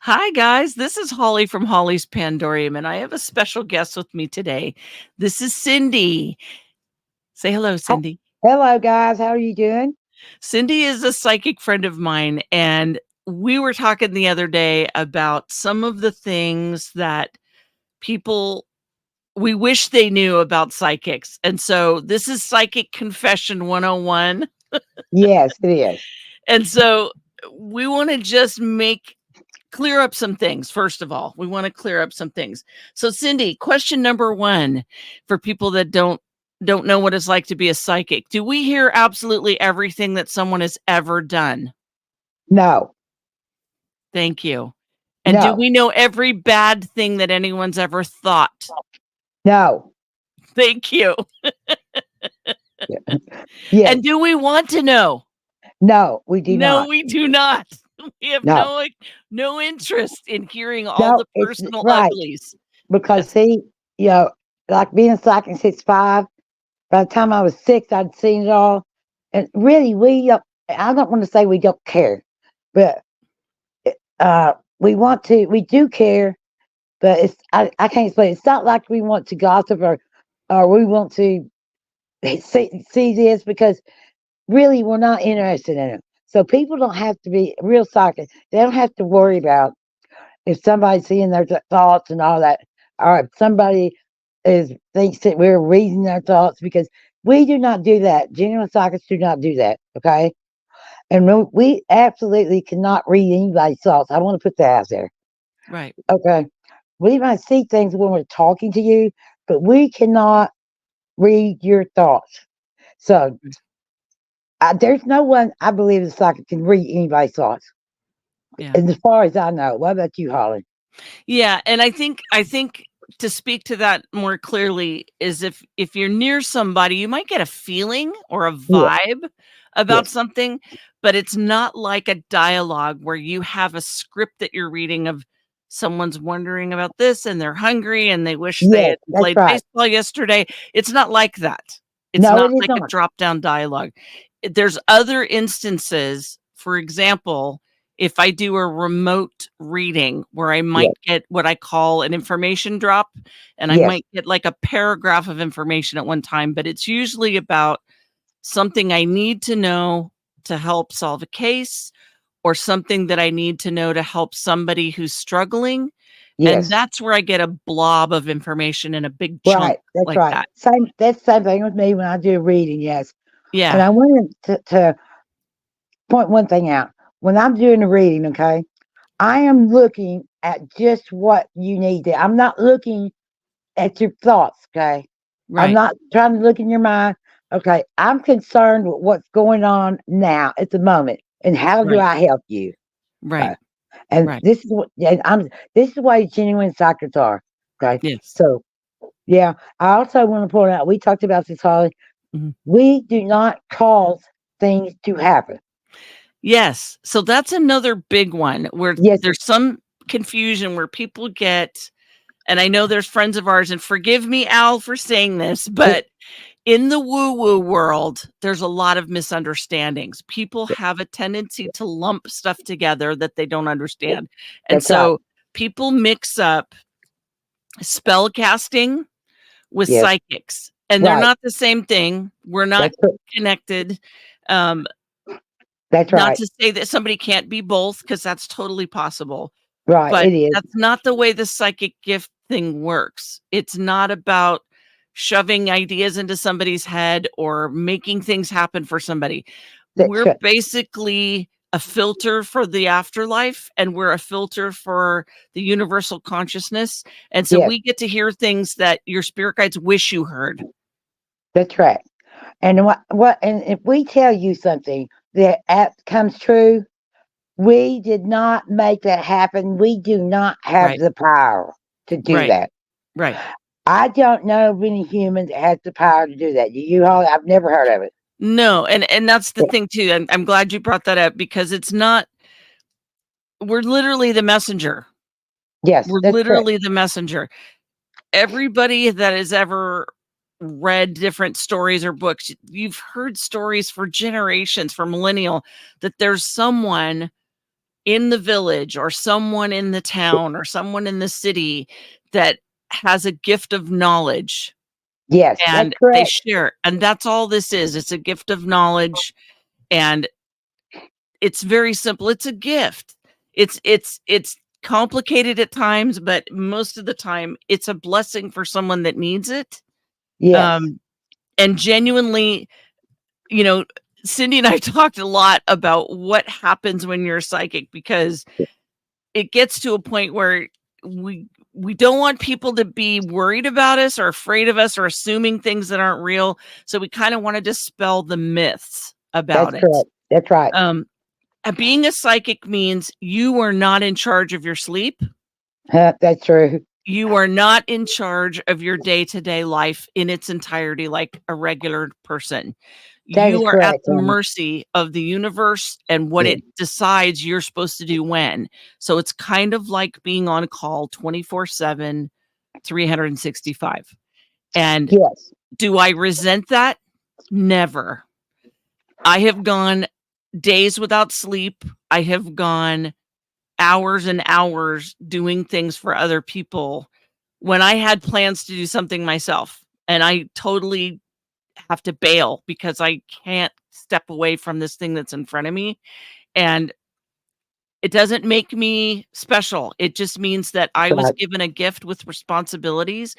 Hi, guys. This is Holly from Holly's Pandorium, and I have a special guest with me today. This is Cindy. Say hello, Hi- Cindy. Hello, guys. How are you doing? Cindy is a psychic friend of mine, and we were talking the other day about some of the things that people we wish they knew about psychics. And so this is Psychic Confession 101. Yes, it is. And so we want to just make clear up some things. First of all, we want to clear up some things. So Cindy, question number 1 for people that don't know what it's like to be a psychic. Do we hear absolutely everything that someone has ever done? No, Thank you. And do no, we know every bad thing that anyone's ever thought? no. Thank you. Yes, And do we want to know? no, we do No, not. we do not. We have No, no interest in hearing all no, the it's personal right. uglies. Because, Yes. see, like being a psychic since 5, by the time I was 6, I'd seen it all. And really, I don't want to say we don't care, but we do care, but I can't explain. It's not like we want to gossip or we want to see this because really we're not interested in it. So people don't have to be real psychic. They don't have to worry about if somebody's seeing their thoughts and all that, or if somebody is thinks that we're reading their thoughts because we do not do that. Genuine psychics do not do that. Okay, and we absolutely cannot read anybody's thoughts. I want to put that out there. Right. Okay, we might see things when we're talking to you, but we cannot read your thoughts. So there's no one I believe is psychic can read anybody's thoughts. Yeah. As far as I know. What about you, Holly? Yeah, and I think to speak to that more clearly is if you're near somebody, you might get a feeling or a Yeah, vibe about yes, something, but it's not like a dialogue where you have a script that you're reading of someone's wondering about this and they're hungry and they wish they yes, had that's played right. baseball yesterday. It's not like that. It's No, not it is like a not. drop down dialogue. There's other instances, for example, if I do a remote reading where I might Yes, get what I call an information drop, and I yes, might get like a paragraph of information at one time, but it's usually about something I need to know to help solve a case or something that I need to know to help somebody who's struggling. And yes. that's where I get a blob of information in a big chunk Right, that's like right. that. Same. That's the same thing with me when I do a reading. Yes, and Yeah, I wanted to point one thing out. When I'm doing a reading, okay, I am looking at just what you need. I'm not looking at your thoughts. Okay, I'm right, not trying to look in your mind. Okay, I'm concerned with what's going on now at the moment, and how do right, I help you? right, Okay. And right. this is what and I'm this is why genuine psychics are. Okay. Yes. So yeah, I also want to point out we talked about this, Holly. Mhm. We do not cause things to happen. Yes. So that's another big one where Yes, there's some confusion where people get, and I know there's friends of ours, and forgive me, Al, for saying this, it, but in the woo-woo world, there's a lot of misunderstandings. People have a tendency to lump stuff together that they don't understand. And that's right. so people mix up spell casting with Yes, psychics, and they're right. not the same thing. We're not That's it. connected. Um, That's Not right. to say that somebody can't be both, because that's totally possible, Right. but It is. that's not the way the psychic gift thing works. It's not about shoving ideas into somebody's head or making things happen for somebody. That's We're right. basically a filter for the afterlife, and we're a filter for the universal consciousness, and so Yes, we get to hear things that your spirit guides wish you heard. that's right. And and if we tell you something that comes true, we did not make that happen. We do not have Right, the power to do right, that. right. I don't know of any human that has the power to do that. Do you, Holly? I've never heard of it. No, and that's the Yeah. thing too, and I'm glad you brought that up because it's not, we're literally the messenger. Yes, We're that's correct. literally the messenger. Everybody that has ever read different stories or books, you've heard stories for generations, for millennial, that there's someone in the village or someone in the town or someone in the city that has a gift of knowledge Yes, that's and they correct. share. And that's all this is. It's a gift of knowledge, and it's very simple. It's a gift. It's complicated at times, but most of the time it's a blessing for someone that needs it. Yes. And genuinely, you know, Cindy and I talked a lot about what happens when you're psychic, because it gets to a point where we don't want people to be worried about us or afraid of us or assuming things that aren't real. So we kind of want to dispel the myths That's about it. correct. That's right. Being a psychic means you are not in charge of your sleep. That's true. You are not in charge of your day-to-day life in its entirety like a regular person. That is You are at correct, the Tammy. mercy of the universe and what Yeah. it decides you're supposed to do when. So it's kind of like being on call 24/7, 365. And Yes. do I resent that? Never. I have gone days without sleep. I have gone hours and hours doing things for other people when I had plans to do something myself, and I totally have to bail because I can't step away from this thing that's in front of me. And it doesn't make me special. It just means that I was Right. given a gift with responsibilities.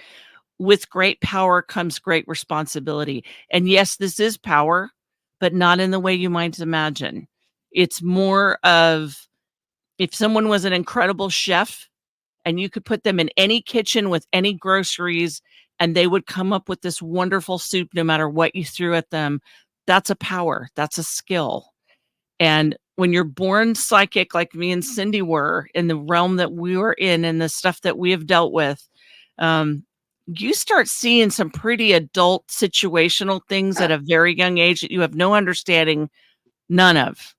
With great power comes great responsibility. And yes, this is power, but not in the way you might imagine. It's more of, if someone was an incredible chef and you could put them in any kitchen with any groceries and they would come up with this wonderful soup no matter what you threw at them, that's a power, that's a skill. And when you're born psychic like me and Cindy were, in the realm that we were in and the stuff that we have dealt with, you start seeing some pretty adult situational things at a very young age that you have no understanding, none of.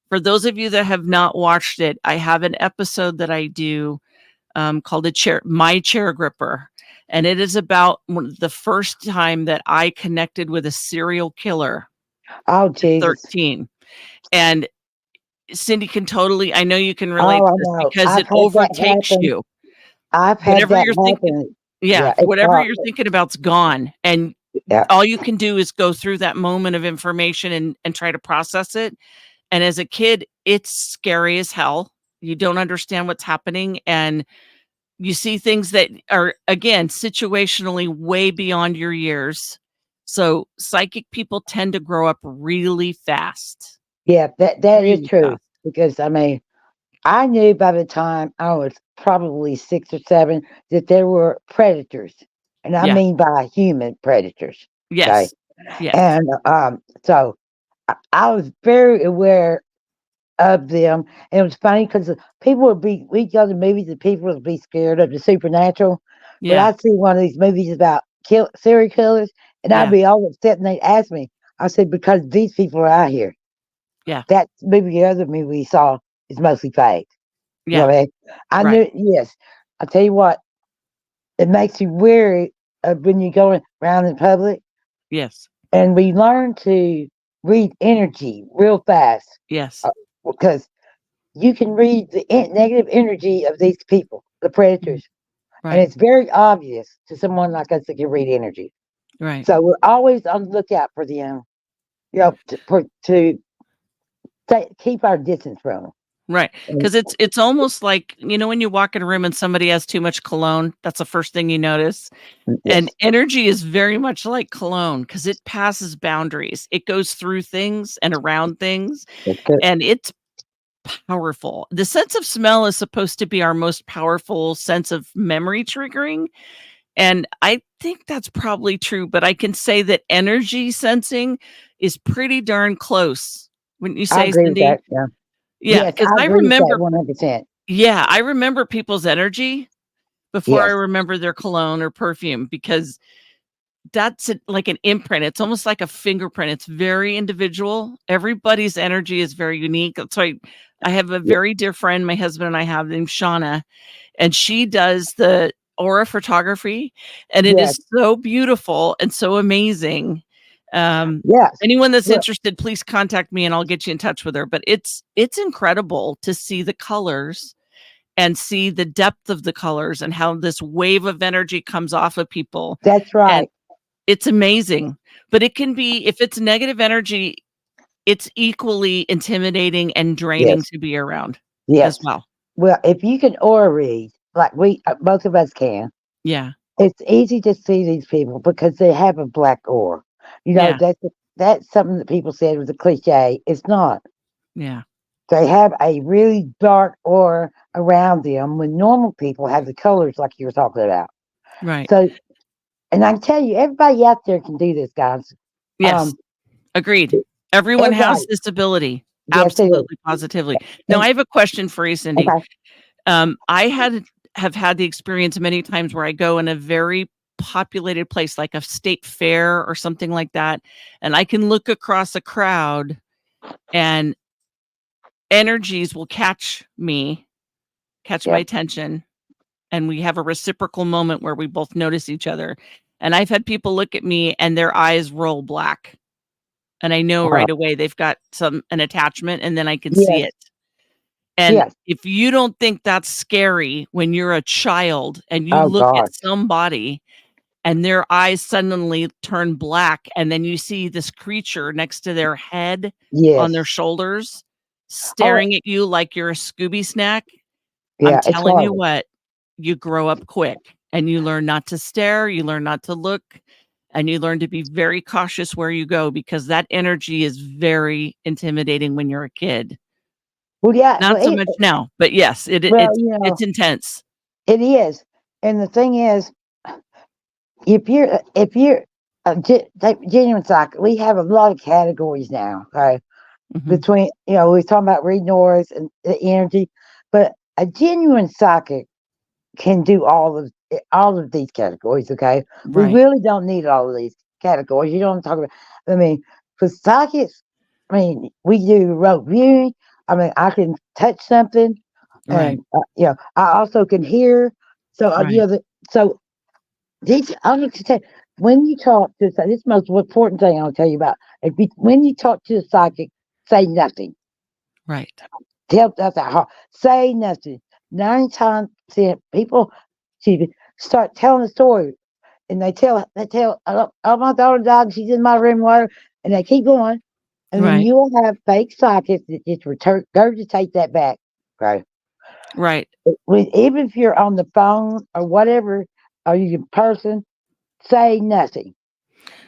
For those of you that have not watched it, I have an episode that I do called My Chair Gripper. And it is about the first time that I connected with a serial killer Oh, at Jesus. 13. And Cindy can totally, I know you can relate Oh, to I this know. because I've it had that overtakes happen. you. I've had Whatever that you're thinking, happen. yeah, it's whatever hard. you're thinking about's gone. And Yeah. all you can do is go through that moment of information and try to process it. And as a kid, it's scary as hell. You don't understand what's happening. And you see things that are, again, situationally way beyond your years. So psychic people tend to grow up really fast. Yeah, that is Really true. fast. Because I mean, I knew by the time I was probably 6 or 7 that there were predators, and I Yeah. mean by human predators. Okay, Yes. Yes. and so I was very aware of them. And it was funny because people would be, we go to movies and people would be scared of the supernatural. But Yeah. I'd see one of these movies about serial killers, and Yeah. I'd be all upset, and they'd ask me. I said, because these people are out here. Yeah. That movie, the other movie we saw, is mostly fake. You know Yeah. what I mean? I Right. knew, yes. I tell you what, it makes you wary of when you're going around in public, Yes. and we learn to read energy real fast Yes. because you can read the negative energy of these people, the predators, and Right. it's very obvious to someone like us that can read energy. Right. So we're always on the lookout for them, you know, to keep our distance from them. Right. And Because it's almost like, you know, when you walk in a room and somebody has too much cologne, that's the first thing you notice. And yes, energy is very much like cologne because it passes boundaries. It goes through things and around things, that's good. and it's powerful. The sense of smell is supposed to be our most powerful sense of memory triggering. And I think that's probably true, but I can say that energy sensing is pretty darn close. Wouldn't you I say, agree with Cindy? that. Yeah. Yeah, Yes, because I I agree with that remember, 100%. yeah, I remember people's energy before I Yes, remember their cologne or perfume, because that's like an imprint. It's almost like a fingerprint. It's very individual. Everybody's energy is very unique. That's why I have a yeah, very dear friend my husband and I have named Shauna, and she does the aura photography, and it yes, is so beautiful and so amazing. Yes. Anyone that's Well, interested, please contact me and I'll get you in touch with her. But it's incredible to see the colors and see the depth of the colors and how this wave of energy comes off of people. that's And right. it's amazing. But it can be, if it's negative energy, it's equally intimidating and draining Yes. to be around as Yes. well. Well, if you can aura read, like we both of us can, Yeah. it's easy to see these people because they have a black aura. You know, Yeah. that's something that people said was a cliche. It's not. Yeah. They have a really dark aura around them when normal people have the colors like you were talking about. Right. So, and I can tell you, everybody out there can do this, guys. Yes. Um, Agreed. Everyone has everybody, this ability. yes, they do. Absolutely, positively. Now, And I have a question for you, Cindy. okay, I have had the experience many times where I go in a very populated place, like a state fair or something like that, and I can look across a crowd, and energies will catch my yep, attention, and we have a reciprocal moment where we both notice each other. And I've had people look at me and their eyes roll black. And I know uh, right away they've got an attachment, and then I can see yes, it. And yes. if you don't think that's scary when you're a child and you Oh look at gosh, somebody and their eyes suddenly turn black, and then you see this creature next to their head on their yes. shoulders Oh, staring at you like you're a Scooby snack, I'm yeah, it's telling you horrible. what, you grow up quick and you learn not to stare, you learn not to look, and you learn to be very cautious where you go because that energy is very intimidating when you're a kid. Well, yeah, Not so much now, but yes, well, you know, it's intense. it is. And the thing is, if you're genuine psychic, we have a lot of categories now. Okay, Mhm. between we're talking about reading auras and the energy, but a genuine psychic can do all of these categories. Okay, we Right, really don't need all of these categories. You know what I'm talking about? I mean, for psychics, I mean, we do rote viewing. I mean, I can touch something, right, and I also can hear. So right, so these I'm going to tell you, when you talk to this is the most important thing I'll tell you about. When you talk to a psychic, say nothing. right, Tell that's a hard. Say nothing. 9 times 10 people start telling a story, and they tell oh my daughter died, she's in my room, whatever, and they keep going, and then right, you will have fake psychics that just regurgitate that back. Okay, right, even if you're on the phone or whatever, or you in person, say nothing,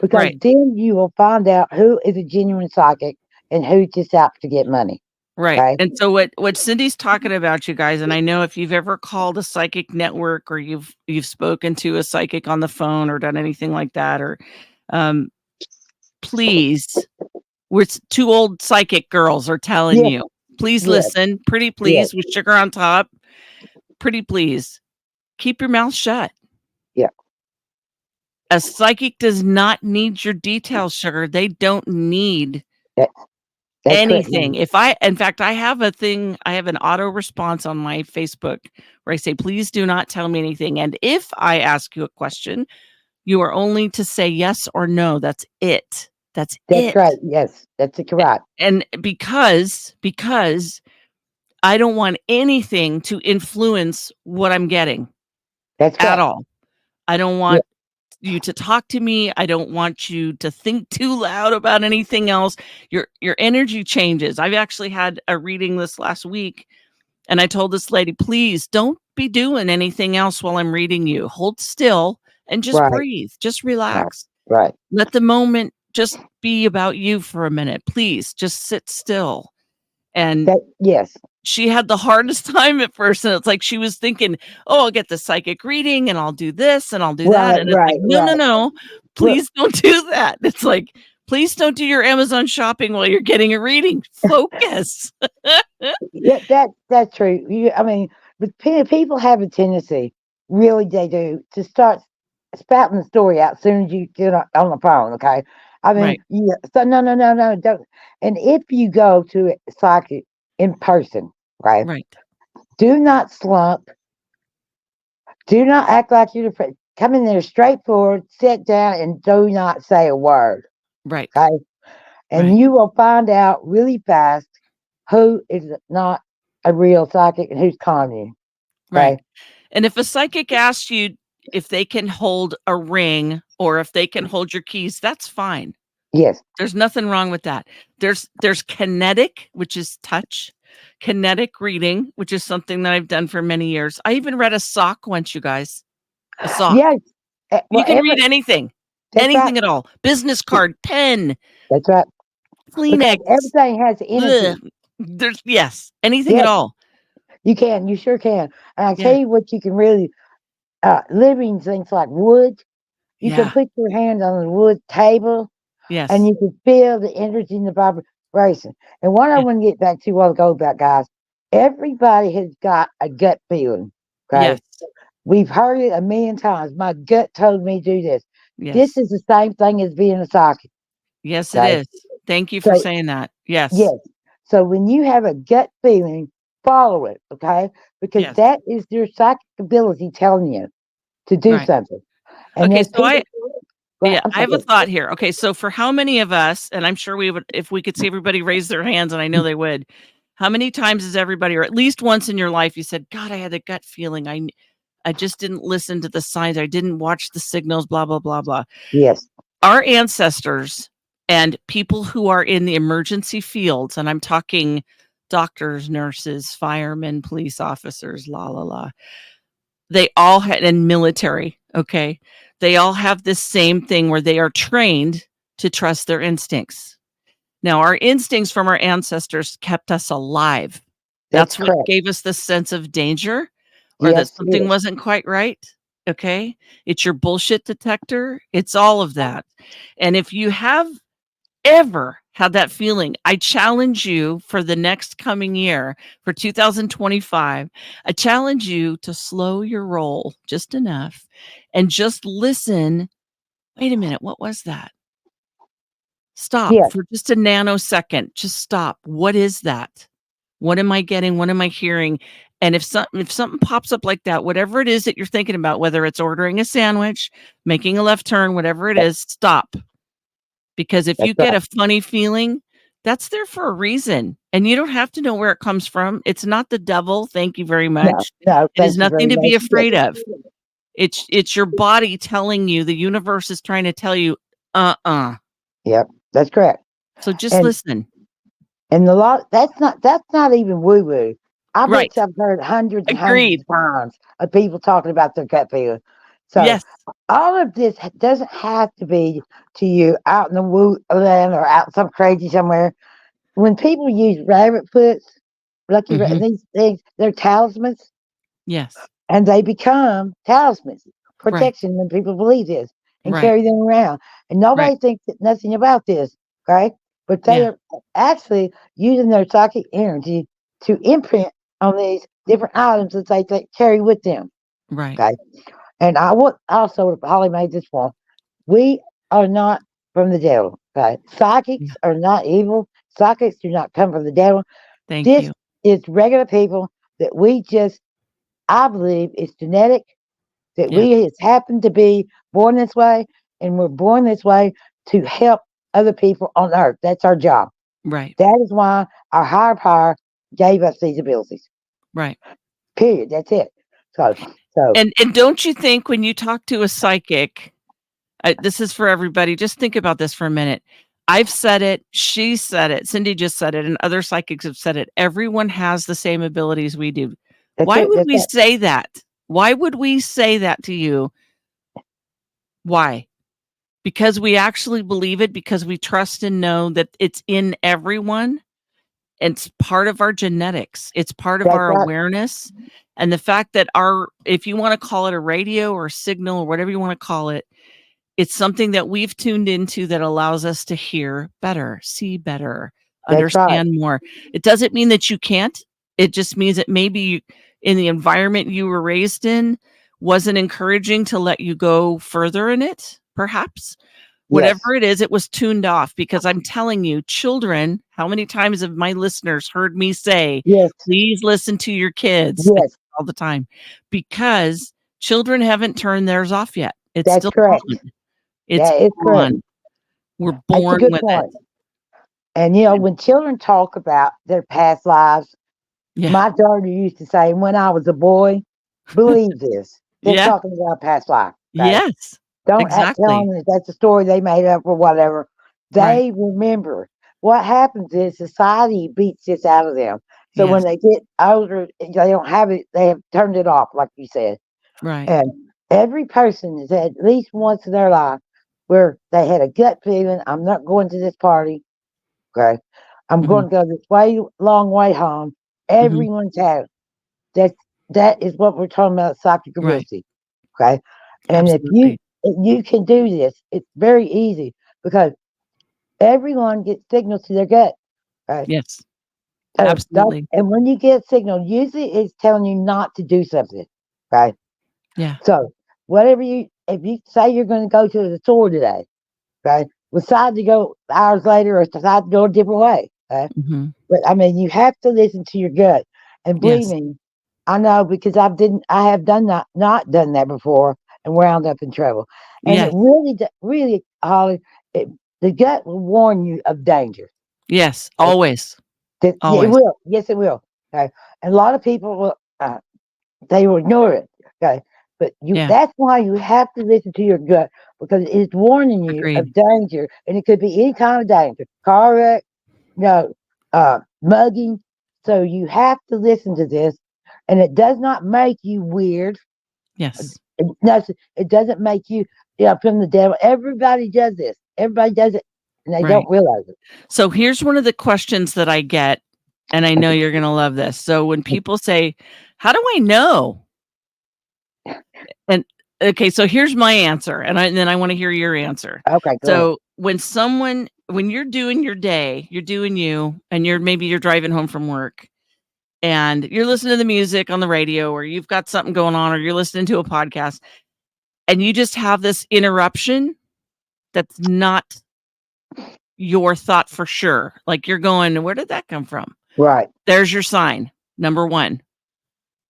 because right, then you will find out who is a genuine psychic and who's just out to get money. right. Okay, And so what Cindy's talking about, you guys, and I know if you've ever called a psychic network or you've spoken to a psychic on the phone or done anything like that, or um, please, two old psychic girls are telling yes, you, please yes, listen, pretty yes, please with sugar on top, pretty please, keep your mouth shut. yeah. A psychic does not need your details, sugar. They don't need That, that's correct, anything. ma'am. In fact, I have I have an auto response on my Facebook where I say, please do not tell me anything. And if I ask you a question, you are only to say yes or no. That's it. That's That's it. right. Yes, that's correct. And because I don't want anything to influence what I'm getting That's at correct. all. I don't Yeah, want you to talk to me. I don't want you to think too loud about anything else. Your energy changes. I've actually had a reading this last week, and I told this lady, please don't be doing anything else while I'm reading you. Hold still and just right, breathe. Just right, relax. right. Let the moment just be about you for a minute. Please just sit still. And That yes, she had the hardest time at first, and it's like she was thinking, "Oh, I'll get the psychic reading, and I'll do this, and I'll do that," right, and it's like, right, "No, no, right. no, Well, please don't do that." It's like, "Please don't do your Amazon shopping while you're getting a reading. Focus." yeah, that's true. I mean, but people have a tendency, really, they do, to start spouting the story out as soon as you get on the phone. Okay, I mean, Right, yeah. So no, no, no, no, don't. And if you go to a psychic in person, right, right, do not slump. Do not act like you're afraid. Come in there straightforward, sit down, and do not say a word. Right. Okay. And Right. you will find out really fast who is not a real psychic and who's conning you. Right. Okay. And if a psychic asks you if they can hold a ring or if they can hold your keys, that's fine. Yes. There's nothing wrong with that. There's kinetic, which is touch, kinetic reading, which is something that I've done for many years. I even read a sock once, you guys. A sock. Yes. You Well, can read anything. that's right. Anything at all. Business card, pen, That's right. Because Kleenex. everything has energy. Ugh. There's anything at Yes, all. you can. You sure can. And I Yeah. tell you what, you can really living things like wood. You can Yeah. put your hand on the wood table, Yes. and you can feel the energy and the vibration. And what I Yeah. want to get back to a while ago about, guys, everybody has got a gut feeling. Okay, Yes. we've heard it a million times. My gut told me to do this. This Yes. is the same thing as being a psychic. Yes, it Okay, is. Thank you for so saying that. Yes. yes. So when you have a gut feeling, follow it, okay? Because Yes. that is your psychic ability telling you to do Right. something. And Okay, there's so people. Go ahead, yeah, I'm I have a sorry. thought here. Okay, so for how many of us, and I'm sure we would, if we could see everybody raise their hands, and I know they would, how many times has everybody, or at least once in your life, you said, God, I had a gut feeling. I just didn't listen to the signs. I didn't watch the signals, blah, blah, blah, blah. Yes, Our ancestors and people who are in the emergency fields, and I'm talking doctors, nurses, firemen, police officers, la, la, la. They all had, and military, okay? They all have this same thing where they are trained to trust their instincts. Now, our instincts from our ancestors kept us alive. that's That's what correct. gave us the sense of danger or that Yes, something yes. wasn't quite right. Okay. It's your bullshit detector. It's all of that. And if you have ever had that feeling, I challenge you for the next coming year, for 2025, I challenge you to slow your roll just enough and just listen. Wait a minute, what was that? Stop Yes, for just a nanosecond. Just stop. What is that? What am I getting? What am I hearing? And if something pops up like that, whatever it is that you're thinking about, whether it's ordering a sandwich, making a left turn, whatever it is, stop. Because if that's you right. get a funny feeling, that's there for a reason. And you don't have to know where it comes from. It's not the devil. Thank you very No, much. no, It is thank you very nothing to much. be Yes. afraid of. It's your body telling you, the universe is trying to tell you, uh-uh. Yep, that's correct. So just And listen. and the lot that's not even woo woo. I bet Right. you I've heard hundreds and hundreds Agreed. of times of people talking about their gut feeling. So Yes. all of this doesn't have to be to you out in the woodland or out some crazy somewhere. When people use rabbit foots, Mhm. these things, they're talismans, Yes. and they become talismans, Right. protection when people believe this and Right. carry them around. And Right. nobody thinks nothing about this, right? But they Yeah. are actually using their psychic energy to imprint on these different items that they carry with them. Right. Okay. And I would also, Holly made this point. We are not from the devil. Okay. Yeah. Psychics are not evil. Psychics do not come from the devil. Thank This you. is regular people that we just, I believe, is genetic, that Yeah. we just happen to be born this way, and we're born this way to help other people on earth. That's our job. Right. That is why our higher power gave us these abilities. Right. Period. That's it. So And don't you think when you talk to a psychic, this is for everybody, just think about this for a minute. I've said it, she said it, Cindy just said it, and other psychics have said it. Everyone has the same abilities we do. that's Why it. would That's we it. say that? Why would we say that to you? Why? Because we actually believe it, because we trust and know that it's in everyone. It's part of our genetics. It's part of That's our right. awareness. And the fact that if you want to call it a radio or a signal or whatever you want to call it, it's something that we've tuned into that allows us to hear better, see better, That's right. understand more. It doesn't mean that you can't. It just means that maybe in the environment you were raised in wasn't encouraging to let you go further in it, perhaps. Yes. Whatever it is, it was tuned off, because I'm telling you, children, how many times have my listeners heard me say, Yes. please listen to your kids? I say Yes. it all the time, because children haven't turned theirs off yet. It's That's still correct. on. It's That is correct. on. We're That's a born good with it. point. And when children talk about their past lives, Yeah. my daughter used to say, "When I was a boy, believe this." They're Yeah. talking about past life. Okay? Yes. Don't tell Exactly. them that that's a story they made up or whatever. Right. They remember. What happens is society beats this out of them. So when Yes. they get older, they don't have it. They have turned it off, like you said. Right. And every person has had at least once in their life where they had a gut feeling, "I'm not going to this party. Okay, I'm Mhm. going to go this long way home." Mhm. Everyone's had it. That is what we're talking about, psychic Right. ability. Okay, and Absolutely. if you can do this, it's very easy because everyone gets signals to their gut. Okay, Yes. so don't. Absolutely. And when you get a signal, usually it's telling you not to do something. Okay, Yeah. so if you say you're going to go to the store today, okay, decide to go hours later or decide to go a different way. Okay, Mhm. but I mean, you have to listen to your gut. And believe Yes. me, I know because I have done not done that before and wound up in trouble. And it Yes. really, Holly, the gut will warn you of danger. Yes. Okay? Always. It Always. will. Yes, it will. Okay. And a lot of people will, they will ignore it. Okay. But Yeah. that's why you have to listen to your gut because it's warning you Agreed. of danger. And it could be any kind of danger, car wreck, no, mugging. So you have to listen to this, and it does not make you weird. Yes. It doesn't make you, from the devil. Everybody does this. Everybody does it, and they Right. don't realize it. So here's one of the questions that I get, and I know you're going to love this. So when people say, "How do I know?" And okay, so here's my answer, and then I want to hear your answer. Okay, go ahead. So when you're doing your day, you're doing you, and you're driving home from work, and you're listening to the music on the radio, or you've got something going on, or you're listening to a podcast, and you just have this interruption that's not your thought for sure. Like you're going, where did that come from? Right. There's your sign. Number one,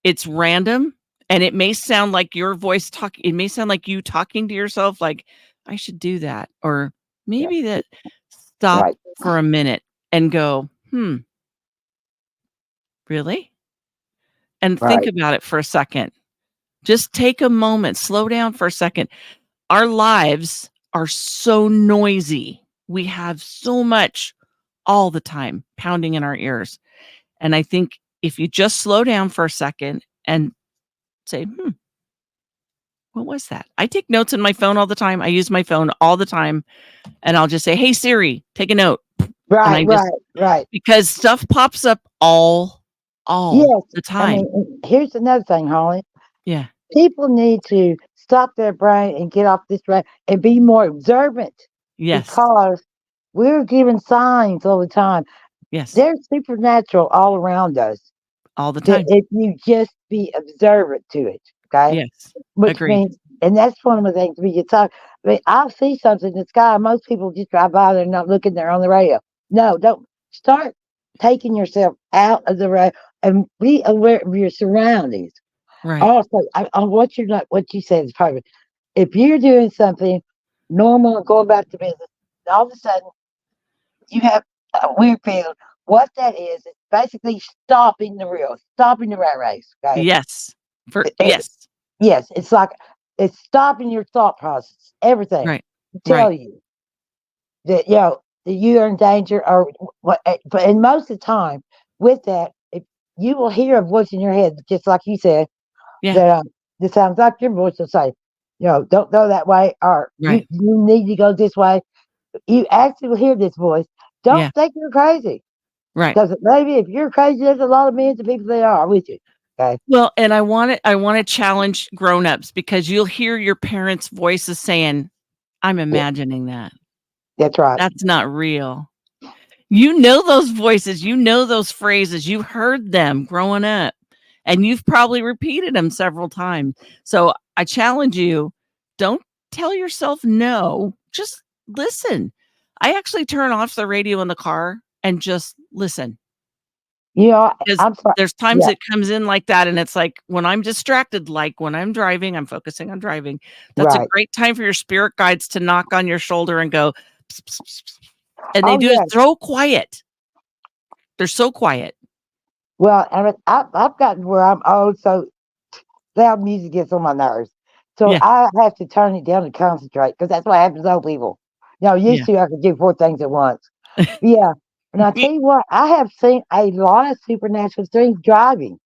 it's random and it may sound like your voice talk. It may sound like you talking to yourself, like I should do that. Or Yeah. maybe that stop Right. for a minute and go, really? And think Right. about it for a second. Just take a moment, slow down for a second. Our lives are so noisy. We have so much all the time pounding in our ears. And I think if you just slow down for a second and say, what was that? I take notes in my phone all the time. I use my phone all the time. And I'll just say, hey, Siri, take a note. And Right. I just, Right. Right. because stuff pops up all Yes. the I time. mean, here's another thing, Holly. Yeah. People need to stop their brain and get off this track and be more observant Yes. because we're given signs all the time. Yes. There's supernatural all around us All the that time. if you just be observant to it, okay? Yes. Which Agreed. means, and that's one of the things we get talk. I mean, I'll see something in the sky. Most people just drive by there and not looking there on the radio. No, don't start taking yourself out of the radio and be aware of your surroundings. Right. Also, on what you said is part of it. If you're doing something normal and going back to business, and all of a sudden you have a weird feeling. What that is basically stopping the rat race. Okay. Yes. It- Yes. yes, it's like it's stopping your thought process, everything Right. to Right. tell you that that you are in danger or what. But and most of the time, with that, if you will hear a voice in your head, just like you said, Yeah. that this sounds like your voice will say, don't go that way, or Right. you need to go this way. You actually will hear this voice. Don't Yeah. think you're crazy. Right. Because maybe if you're crazy, there's a lot of millions of people that are with you. Okay. Well, and I want to challenge grown-ups because you'll hear your parents' voices saying, I'm Yeah, imagining that. that's right. That's not real. You know those voices, you know those phrases, you heard them growing up, and you've probably repeated them several times. So I challenge you, don't tell yourself no, just listen. I actually turn off the radio in the car and just listen. Because I'm sorry. there's times Yeah, it comes in like that, and it's like when I'm distracted, like when I'm driving, I'm focusing on driving. That's a right. great time for your spirit guides to knock on your shoulder and go, pss, pss, pss, pss. And they Oh do yeah. it so quiet. They're so quiet. Well, and I've gotten where I'm old, so loud music gets on my nerves. So Yeah. I have to turn it down to concentrate because that's what happens to old people. You know, used Yeah. to I could do 4 things at once. Yeah. And I tell you what, I have seen a lot of supernatural things driving.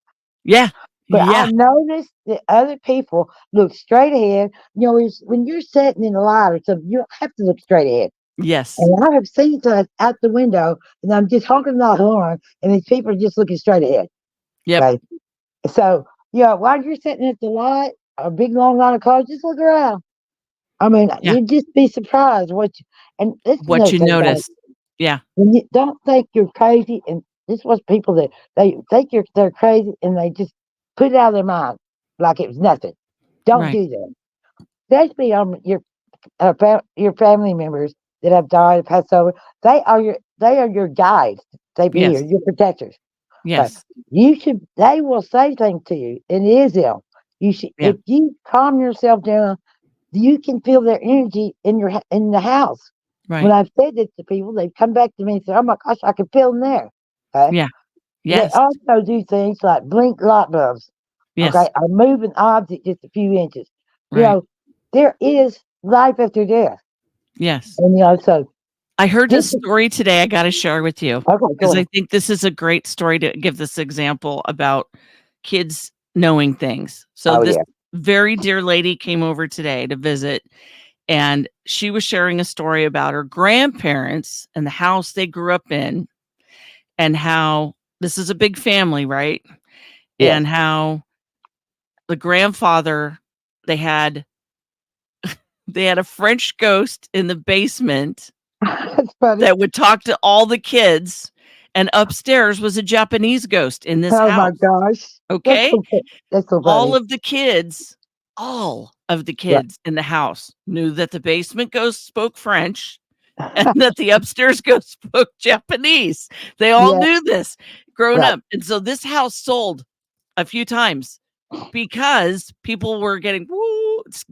Yeah. But I Yeah. noticed that other people look straight ahead. You know, when you're sitting in the light or something, you don't have to look straight ahead. Yes. And I have seen us out the window, and I'm just honking the horn, and these people are just looking straight ahead. Yep. Okay. So, yeah, while you're sitting at the light, a big long line of cars, just look around. I mean, Yeah. you'd just be surprised what you, and this is What another you thing about it. notice. Yeah. When you don't think you're crazy, and this was people that they think they're crazy, and they just put it out of their mind like it was nothing. Don't Right. do that. Especially your family members that have died, passed over. They are your guides. They be here, Yes. your protectors. Okay. Yes. You should. They will say things to you, and it is them. You should. Yeah. If you calm yourself down, you can feel their energy in the house. When Right. I've said this to people, they've come back to me and said, "Oh my gosh, I can feel them there." Okay. Yeah. They Yes. also do things like blink light bulbs. Okay, Yes. or move an object just a few inches. You Right. know, there is life after death, Yes. and so I heard this this is story today I gotta share with you okay. Go because I ahead. think this is a great story to give this example about kids knowing things. So Oh this yeah. very dear lady came over today to visit, and she was sharing a story about her grandparents and the house they grew up in, and how this is a big family, right? Yes. And how the grandfather, they had they had a French ghost in the basement That's funny. that would talk to all the kids, and upstairs was a Japanese ghost in this Oh my house, gosh. okay? That's so All funny. of the kids all of the Right. kids in the house knew that the basement ghost spoke French and that the upstairs ghost spoke Japanese. They all Yeah. knew this growing Right. up, and so this house sold a few times because people were getting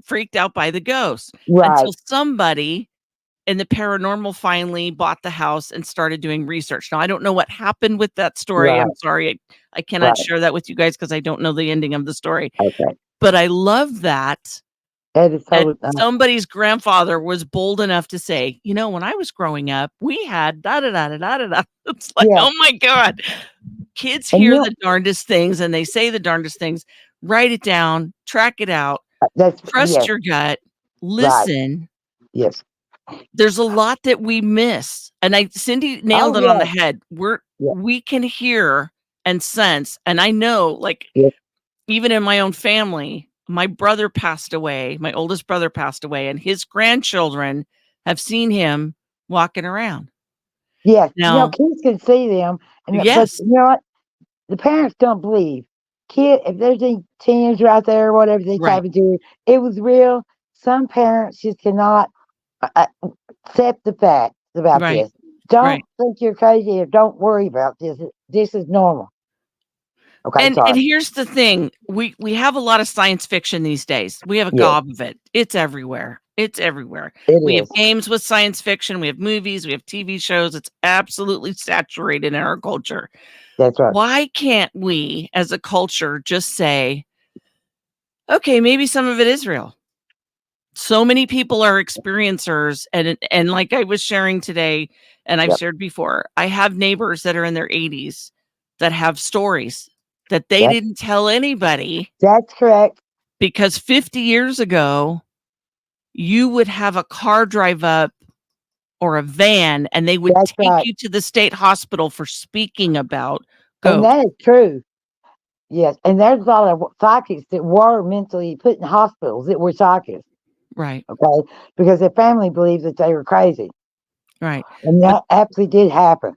freaked out by the ghost Right. until somebody in the paranormal finally bought the house and started doing research. Now, I don't know what happened with that story. I'm Right. sorry. I cannot Right. share that with you guys because I don't know the ending of the story. Okay. But I love that That is that so. somebody's grandfather was bold enough to say, you know, when I was growing up, we had da da da da da da da. It's like, Yeah. oh my God. Kids And hear the darndest things and they say the darndest things. Write it down, track it out, that's trust yes. your gut, Right. listen. Yes. There's a lot that we miss. And Cindy Oh nailed it on the yeah. head. Yeah. We can hear and sense. And I know, like, Yes. even in my own family, my brother passed away. My oldest brother passed away, and his grandchildren have seen him walking around. Yes. Now, Kids can see them, but yes, you know what? The parents don't believe. If there's any teenager out there or whatever they right, type of do, it was real. Some parents just cannot accept the facts about right, this. Don't right. think you're crazy or don't worry about this. This is normal. Okay, And sorry. here's the thing. We have a lot of science fiction these days. We have a Yes, gob of it. It's everywhere. It's everywhere. it We have is. games with science fiction, we have movies, we have TV shows. It's absolutely saturated in our culture. That's right. Why can't we as a culture just say, okay, maybe some of it is real? So many people are experiencers, and like I was sharing today and I've Yep. shared before, I have neighbors that are in their 80s that have stories that they That, didn't tell anybody that's correct. because 50 years ago you would have a car drive up or a van and they would That's take right. you to the state hospital for speaking about And ghosts. that is true. Yes. And there's a lot of psychics that were mentally put in hospitals that were psychics. Right, Okay. Because their family believed that they were crazy. right. And But that absolutely did happen.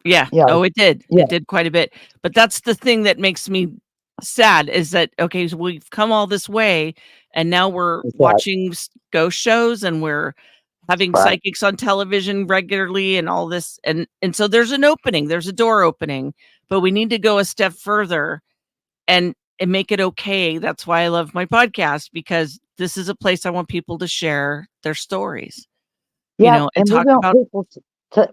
yeah. You know, Oh, it did. yeah. It did quite a bit. But that's the thing that makes me sad is that, okay, so we've come all this way and now we're That's right. watching ghost shows and we're having Right. psychics on television regularly and all this. And so there's an opening, there's a door opening, but we need to go a step further and make it okay. That's why I love my podcast, because this is a place I want people to share their stories. Yeah, and and we talk want about people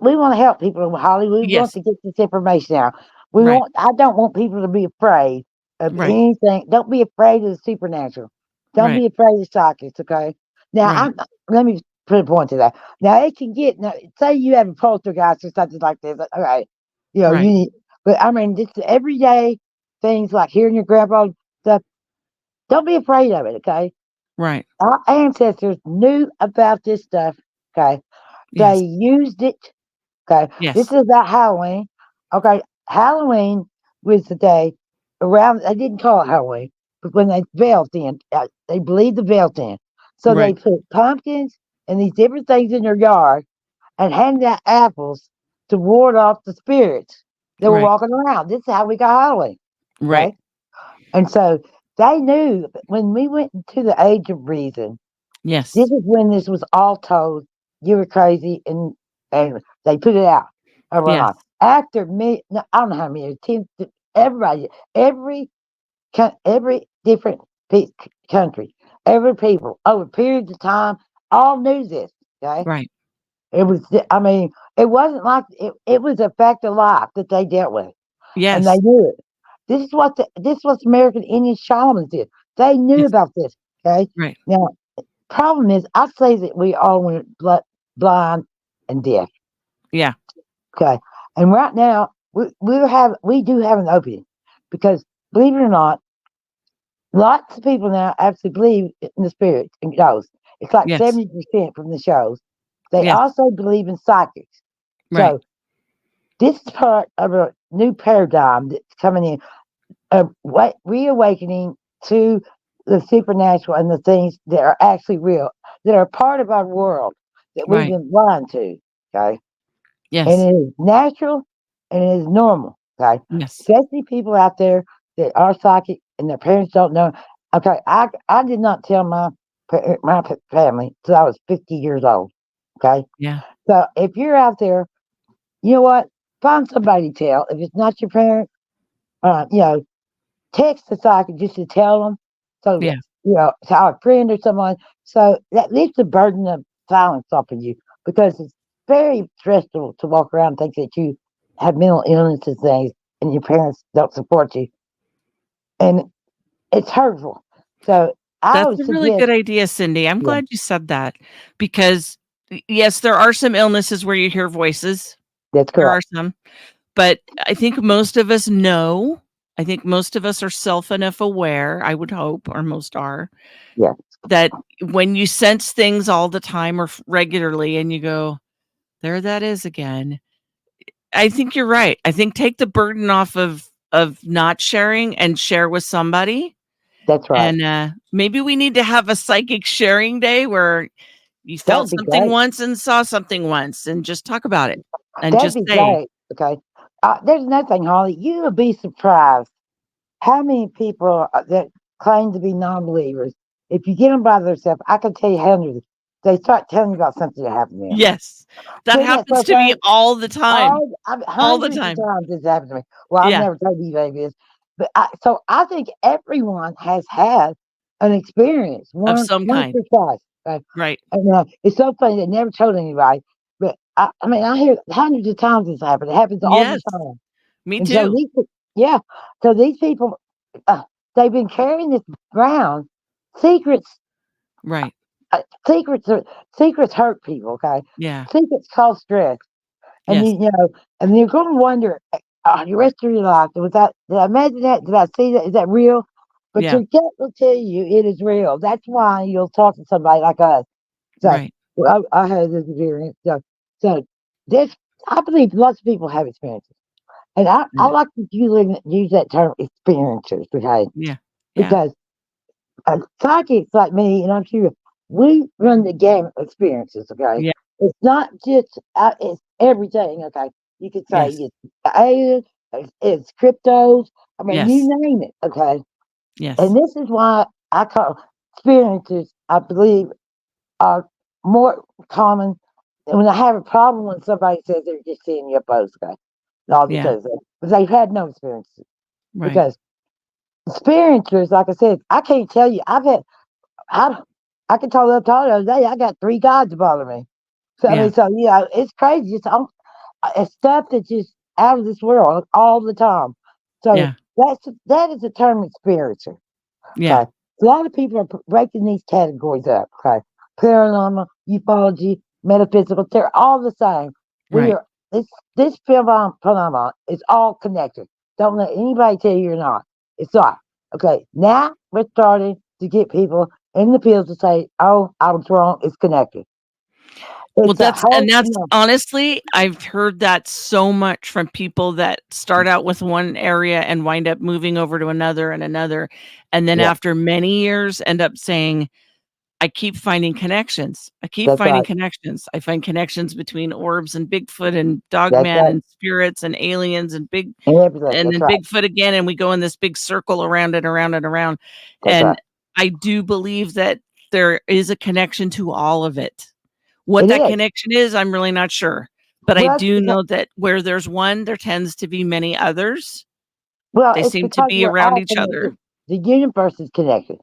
we want to help people, Holly. We want yes, to get this information out. right, I don't want people to be afraid of right, anything. Don't be afraid of the supernatural. Don't right, be afraid of psychics, okay? Now, right, let me put a point to that. Now, it can get, now, say you have a poltergeist or something like this. All right, you right, need, but I mean, just everyday things like hearing your grandpa stuff. Don't be afraid of it, okay? right. Our ancestors knew about this stuff, okay? They Yes, used it. Okay. This yes, is about Halloween. Okay. Halloween was the day around, they didn't call it Halloween, but when they veiled in, they believed the veiled in. So they right, put pumpkins and these different things in their yard and handed out apples to ward off the spirits that were right, walking around. This is how we got Halloween. right. Okay. And so they knew that when we went into the age of reason, this Yes, is when this was all told. You were crazy, and they put it out yes, overnight. After me, no, I don't know how many, 10, everybody, every different country, every people over periods of time, all knew this. Okay, right. it was. I mean, it wasn't like it was a fact of life that they dealt with, and they Yes, knew it. This is what the American Indian shamans did. They knew yes, about this. Okay, right. now problem is, I say that we all went blind and deaf. Yeah, Okay, and right now we do have an opening because believe it or not, lots of people now actually believe in the spirits and ghosts. It's like yes, 70% from the shows. They yes, also believe in psychics. right. So this is part of a new paradigm that's coming in, reawakening to the supernatural and the things that are actually real, that are part of our world that we've Right. been blind to. Okay. And Yes. it is natural and it is normal. Okay. Yes. Especially people out there that are psychic and their parents don't know. Okay. I did not tell my family till I was 50 years old. Okay. Yeah. So if you're out there, you know what? Find somebody to tell. If it's not your parent, you know, text the psychic just to tell them, so that Yeah. to our friend or someone, so that lifts the burden of silence off of you because it's very stressful to walk around and think that you have mental illness and things and your parents don't support you, and it's hurtful. So I That's would a really suggest, good idea, Cindy. I'm yeah, glad you said that because yes, there are some illnesses where you hear voices. that's There are correct. some, but I think most of us know. I think most of us are self enough aware, I would hope, or most are, Yeah, that when you sense things all the time or regularly and you go, there that is again. I think you're right. I think take the burden off of not sharing and share with somebody. that's right. And maybe we need to have a psychic sharing day where you felt That'd be something great. once and saw something once and just talk about it and That'd just be say, great. Okay. There's another thing, Holly. You would be surprised how many people that claim to be non-believers, if you get them by themselves, I can tell you hundreds. They start telling you about something that happened to them. yes, that Isn't that happens so to me funny? all the time. All the Hundreds of time. times it's happened to me. Well, I've Yeah, never told you this, but so I think everyone has had an experience of once, some once kind. or twice. Okay? Right. And it's so funny they never told anybody. But I mean, I hear hundreds of times this happen. It happens all the Yes, time. me And so too. yeah, so these people, uh, they've been carrying this around. Secrets, Right. uh, secrets, are, secrets hurt people. Okay, Yeah. secrets cause stress, and Yes. and you're going to wonder the rest of your life. Was that? Did I imagine that? Did I see that? Is that real? But Yeah. your gut will tell you it is real. That's why you'll talk to somebody like us. So, Right. well, I had this experience. So this, I believe lots of people have experiences. And I Yeah. like to use that term experiences Yeah. Yeah. because psychics like me, and I'm sure we run the gamut of experiences. Okay, Yeah. it's not just it's everything. Okay, you could say Yes. it's aliens, it's cryptos. I mean, you Yes. name it. Okay, and Yes. this is why I call experiences. I believe are more common. And when I have a problem when somebody says they're just seeing UFOs, okay, all Yeah. because they've had no experiences. Right. Because experiencers, like I said, I can't tell you. I I can tell the other day I got three guys to bother me. So I Yeah. mean, so it's crazy. It's stuff that's just out of this world all the time. So Yeah. that is a term experiencer. Yeah. Okay, a lot of people are breaking these categories up. Okay, paranormal, ufology, metaphysical. They're all the same. We Right. are this phenomenon is all connected. Don't let anybody tell you you're not. It's not. Okay, now we're starting to get people in the field to say, "Oh, I was wrong. It's connected." Well, It's a whole. that's honestly, I've heard that so much from people that start out with one area and wind up moving over to another and another. And then Yeah, after many years end up saying, I keep finding connections. I keep that's finding right. connections. I find connections between orbs and Bigfoot and That's Dogman right. and spirits and aliens and And everything. and That's then right. Bigfoot again, and we go in this big circle around and around and around. That's right. And I do believe that there is a connection to all of it. What It that is. connection is, I'm really not sure. But I Well, it's do because, know that where there's one, there tends to be many others. well, They it's seem to because be we're around all each other. connected. The universe is connected.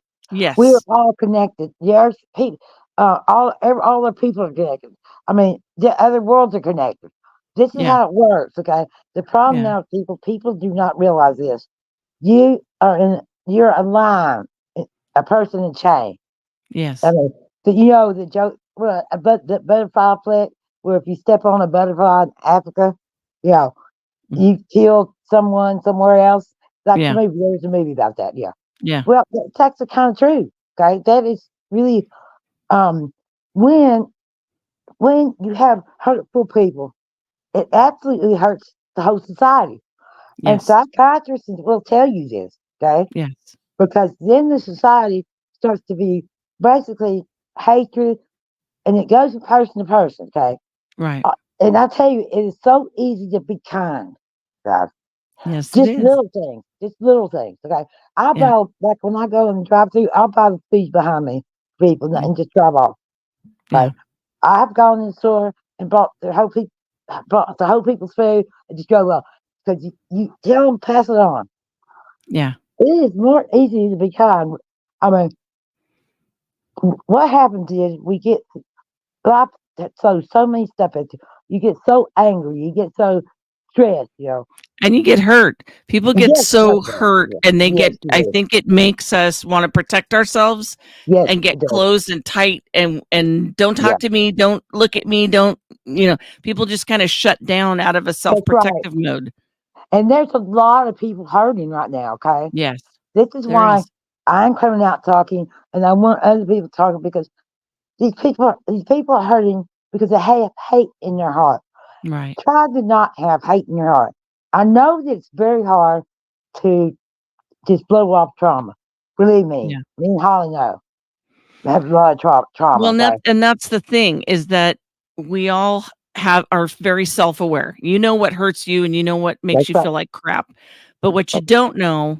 We are Yes. all connected. There's people. All the people are connected. I mean, the other worlds are connected. This is Yeah. how it works. Okay. The problem Yeah. now, people do not realize this. You're a line, a person in chain. I Yes. mean, the joke, well, the butterfly effect, where if you step on a butterfly in Africa, you know, Mm. you kill someone somewhere else. Like the Yeah. movie, there's a movie about that. Yeah. Yeah. Well, that's kind of true. Okay, that is really um when you have hurtful people, it absolutely hurts the whole society. And Yes. psychiatrists will tell you this, okay? Yes. Because then the society starts to be basically hatred, and it goes from person to person, okay? Right. And I tell you, it is so easy to be kind, guys. Yes, it is. Just little things. Okay, I'll Yeah. buy like when I go and drive through, I'll buy the speed behind me, people, Mm. and just drive off. Yeah. Okay, I've gone in the store and bought the whole people's food and just drove off because you tell them pass it on. Yeah. It is more easy to be kind. I mean, what happens is we get life that so many stuff at you. You get so angry, you get so stressed, And you get hurt. People get Yes, so it does. hurt Yes, and they yes, get, you I do. think it makes us want to protect ourselves Yes, and it get does. closed and tight and don't Yeah, talk to me, don't look at me, don't, people just kind of shut down out of a that's right. self-protective mode. And there's a lot of people hurting right now, okay? Yes, This is there why is. I'm coming out talking and I want other people talking because these people are hurting because they have hate in their heart. Right. Try to not have hate in your heart. I know that it's very hard to just blow off trauma. Believe me, Yeah. me and Holly know. I have a lot of trauma, Well, okay? and that's the thing is that we all are very self-aware. You know what hurts you and you know what makes That's you right. feel like crap. But what you don't know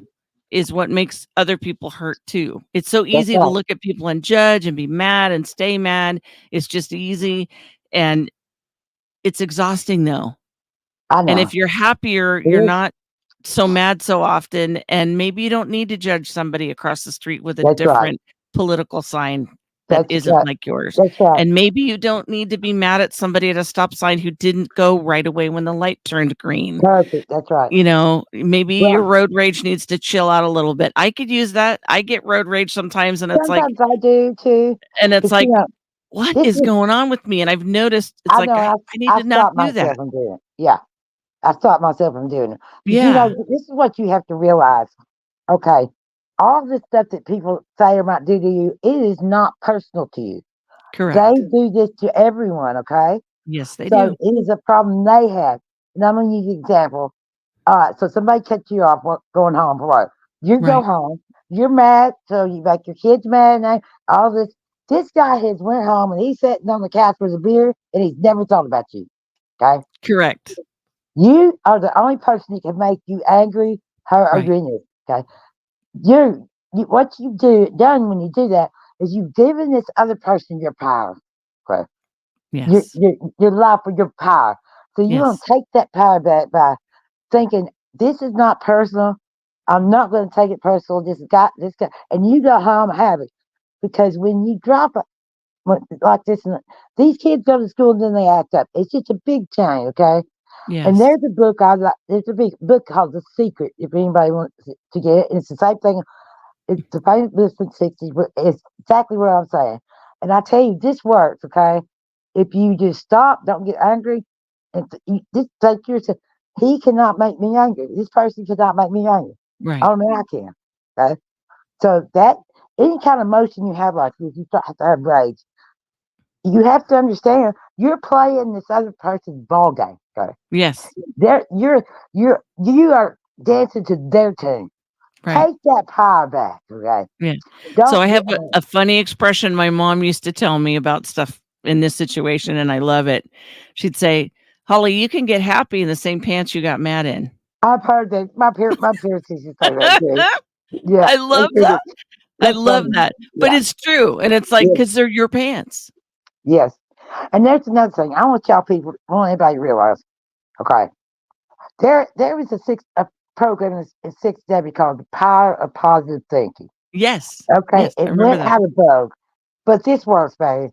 is what makes other people hurt too. It's so That's easy to right. look at people and judge and be mad and stay mad. It's just easy and it's exhausting though. I And know. if you're happier, It you're is. not so mad so often and maybe you don't need to judge somebody across the street with a That's right. different political sign that That's isn't right. like yours. That's right. And maybe you don't need to be mad at somebody at a stop sign who didn't go right away when the light turned green. Perfect. That's right. Maybe your Well, road rage needs to chill out a little bit. I could use that. I get road rage sometimes sometimes I do too. it's But like, what this is is, going on with me? And I've noticed it's I like know I need I to not stopped do myself that. from doing it. Yeah. I stopped myself from doing it. But Yeah, this is what you have to realize. Okay. All this stuff that people say or might do to you, it is not personal to you. They correct. do this to everyone, okay? Yes, they So do. it is a problem they have. And I'm going to use an example. All right, so somebody cuts you off going home from work. You go Right. home, you're mad, so you make your kids mad, and all this. This guy has went home and he's sitting on the couch with a beer, and he's never thought about you. Okay, Correct. you are the only person that can make you angry, hurt, or Right. genius. Okay, what you done when you do that is you've given this other person your power. Okay, Yes. your life or your power. So you want Yes. to take that power back by thinking this is not personal. I'm not going to take it personal. This guy, and you go home and have it because like this. And these kids go to school and then they act up. It's just a big change, okay? And Yes. there's a book I like. There's a big book called The Secret. If anybody wants to get it, it's the same thing. It's the famous book from the '60s, but it's exactly what I'm saying. And I tell you, this works, okay? If you just stop, don't get angry, and you just take yourself. He cannot make me angry. This person cannot make me angry. Right. Only I can. Okay. So that any kind of emotion you have like this, you start to have rage. You have to understand you're playing this other person's ball game. Okay. Yes. You are dancing to their tune. Right. Take that power back. Okay. Yeah. Don't So I have get a funny expression my mom used to tell me about stuff in this situation, and I love it. She'd say, "Holly, you can get happy in the same pants you got mad in." I've heard that. My parents used to say that too. Yeah. I love they did. that. I That's love funny. that. But Yeah. it's true. And it's like, Yes. because they're your pants. Yes. And there's another thing. I want y'all people, I want everybody to realize, okay. There was a program in 6W called The Power of Positive Thinking. Yes. Okay. Yes, I It remember went that. out of vogue. But this works, baby.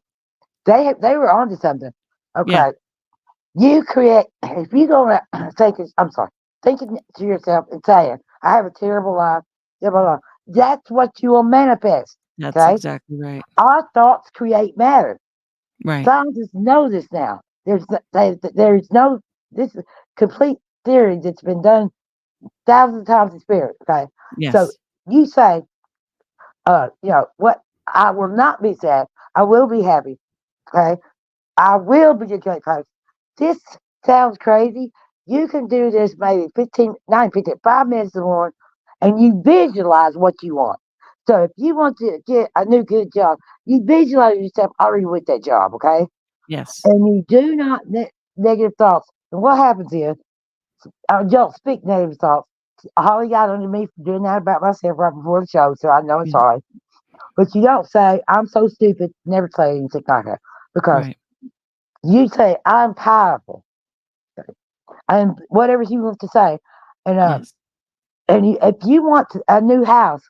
They were onto something. Okay. Yeah. You create if you go around thinking to yourself and saying, I have a terrible life, blah, blah, blah. That's what you will manifest. That's Okay. exactly right. Our thoughts create matter. Right. Scientists know this now. There's no this is complete theory that's been done thousands of times in spirit. Okay. Yes. So you say, what I will not be sad, I will be happy. Okay. I will be a great person. This sounds crazy. You can do this maybe 5 minutes in the morning and you visualize what you want. So if you want to get a new good job, you visualize yourself already with that job, okay? Yes. And you do not negative thoughts. And what happens is, I don't speak negative thoughts. Holly got under me for doing that about myself right before the show, so I know it's Yeah. hard. But you don't say, I'm so stupid, never say anything like that. Because Right. you say, I'm powerful. And whatever you want to say. And Yes. if you want a new house,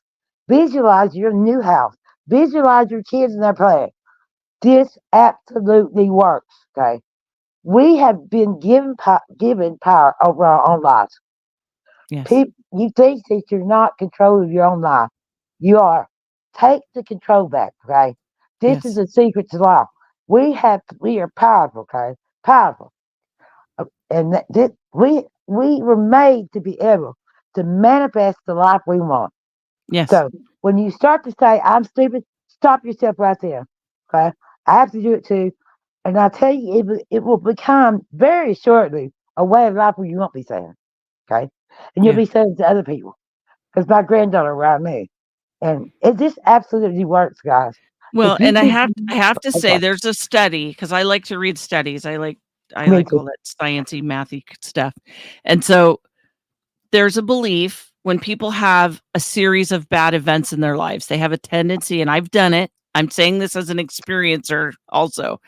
visualize your new house. Visualize your kids and their playing. This absolutely works. Okay. We have been given power over our own lives. Yes. You think that you're not control of your own life. You are. Take the control back. Okay. This is Yes. the secret to life. We are powerful. Okay. Powerful. And we were made to be able to manifest the life we want. Yes. So when you start to say, I'm stupid, stop yourself right there. Okay. I have to do it too. And I tell you, it will become very shortly a way of life where you won't be saying. Okay. And you'll Yeah. be saying to other people. Because my granddaughter around me. And it just absolutely works, guys. Well, If you and I just have to say okay. there's a study because I like to read studies. I like Me too. all that sciencey, mathy stuff. And so there's a belief when people have a series of bad events in their lives, they have a tendency, and I've done it. I'm saying this as an experiencer also.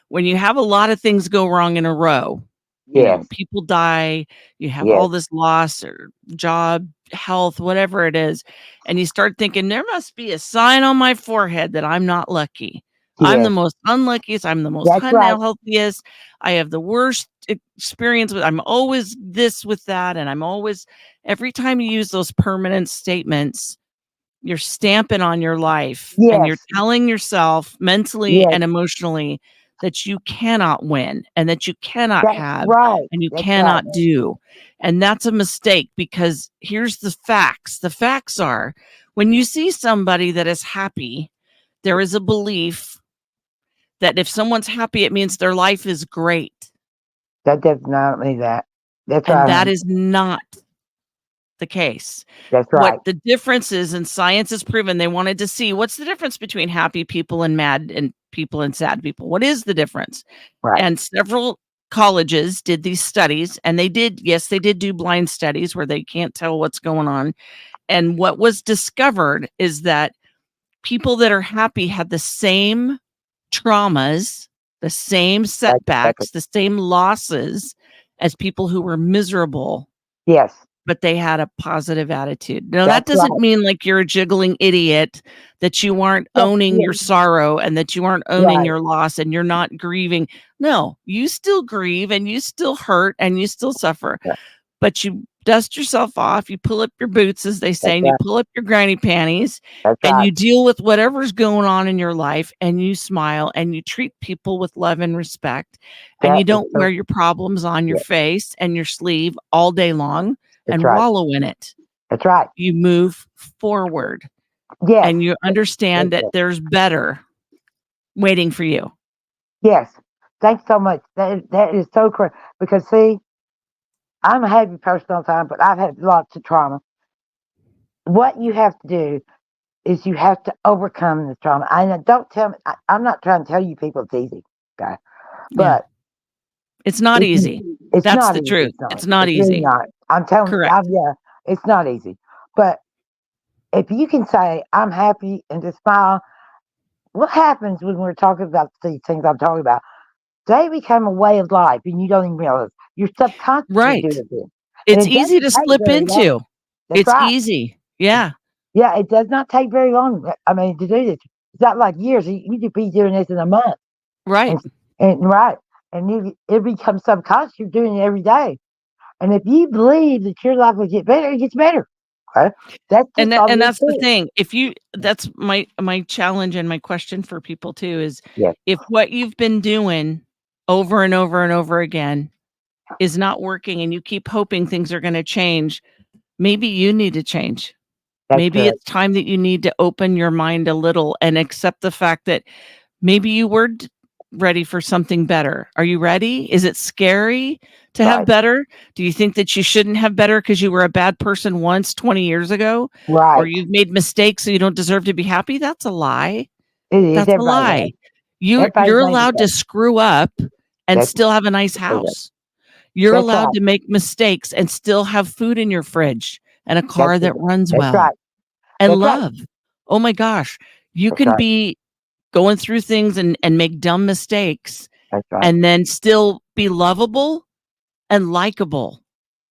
When you have a lot of things go wrong in a row, Yes. people die, you have Yes. all this loss or job, health, whatever it is, and you start thinking there must be a sign on my forehead that I'm not lucky. I'm the Yes. most unluckiest. I'm the most That's right. unhealthiest. I have the worst experience with. I'm always this with that, and I'm always. Every time you use those permanent statements, you're stamping on your life, and you're Yes. telling yourself mentally Yes. and emotionally that you cannot win, and that you cannot That's have, right. and you That's cannot right. do. And that's a mistake because here's the facts. The facts are when you see somebody that is happy, there is a belief that if someone's happy, it means their life is great. That does not mean that. That's And right. that honey. is not the case. That's What right. the difference is, and science has proven, they wanted to see what's the difference between happy people and mad and people and sad people. What is the difference? Right. And several colleges did these studies, and they did do blind studies where they can't tell what's going on. And what was discovered is that people that are happy had the same traumas, the same setbacks, the same losses as people who were miserable Yes. but they had a positive attitude. Now, that That's doesn't right. mean like you're a jiggling idiot, that you aren't Yes, owning yes. your sorrow and that you aren't owning Right. your loss and you're not grieving. No, you still grieve and you still hurt and you still suffer, Yeah. but you dust yourself off, you pull up your boots, as they say, That's and you right. pull up your granny panties That's and right. you deal with whatever's going on in your life and you smile and you treat people with love and respect and That you is don't so wear your problems on your yeah. face and your sleeve all day long That's and right. wallow in it. That's right. You move forward Yes. and you understand That's that it. there's better waiting for you. Yes. Thanks so much. That is so correct. Because see, I'm a happy person all the time, but I've had lots of trauma. What you have to do is you have to overcome the trauma. And don't tell me, I'm not trying to tell you people it's easy, okay? Yeah. But It's not if easy. you, it's That's not the easy. truth. It's not. It's not It's really easy. not. I'm telling you, Correct. yeah, it's not easy. But if you can say, I'm happy and just smile, what happens when we're talking about these things I'm talking about? They become a way of life and you don't even realize you're subconsciously Right. doing it. And It's it easy doesn't to take slip very long. into. That's It's right. easy. Yeah. Yeah, it does not take very long. I mean, to do this, it's not like years. You could be doing this in a month. Right. And right. And it becomes subconscious. You're doing it every day. And if you believe that your life will get better, it gets better. Okay? That's just all And there is that's to the it. thing. If you that's my challenge and my question for people too is Yes. if what you've been doing over and over and over again is not working and you keep hoping things are going to change, maybe you need to change. That's Maybe correct. it's time that you need to open your mind a little and accept the fact that maybe you were ready for something better. Are you ready? Is it scary to have Right. better? Do you think that you shouldn't have better because you were a bad person once 20 years ago? Or Right. you've made mistakes so you don't deserve to be happy? That's a lie. It is. That's a Everybody lie. does. You're Everybody's made allowed to mistakes. screw up and That's, still have a nice house. You're that's allowed right. to make mistakes and still have food in your fridge and a That's car it. that runs That's well right. and That's right. love. Oh my gosh. You That's can right. be going through things and make dumb mistakes That's right. and then still be lovable and likable.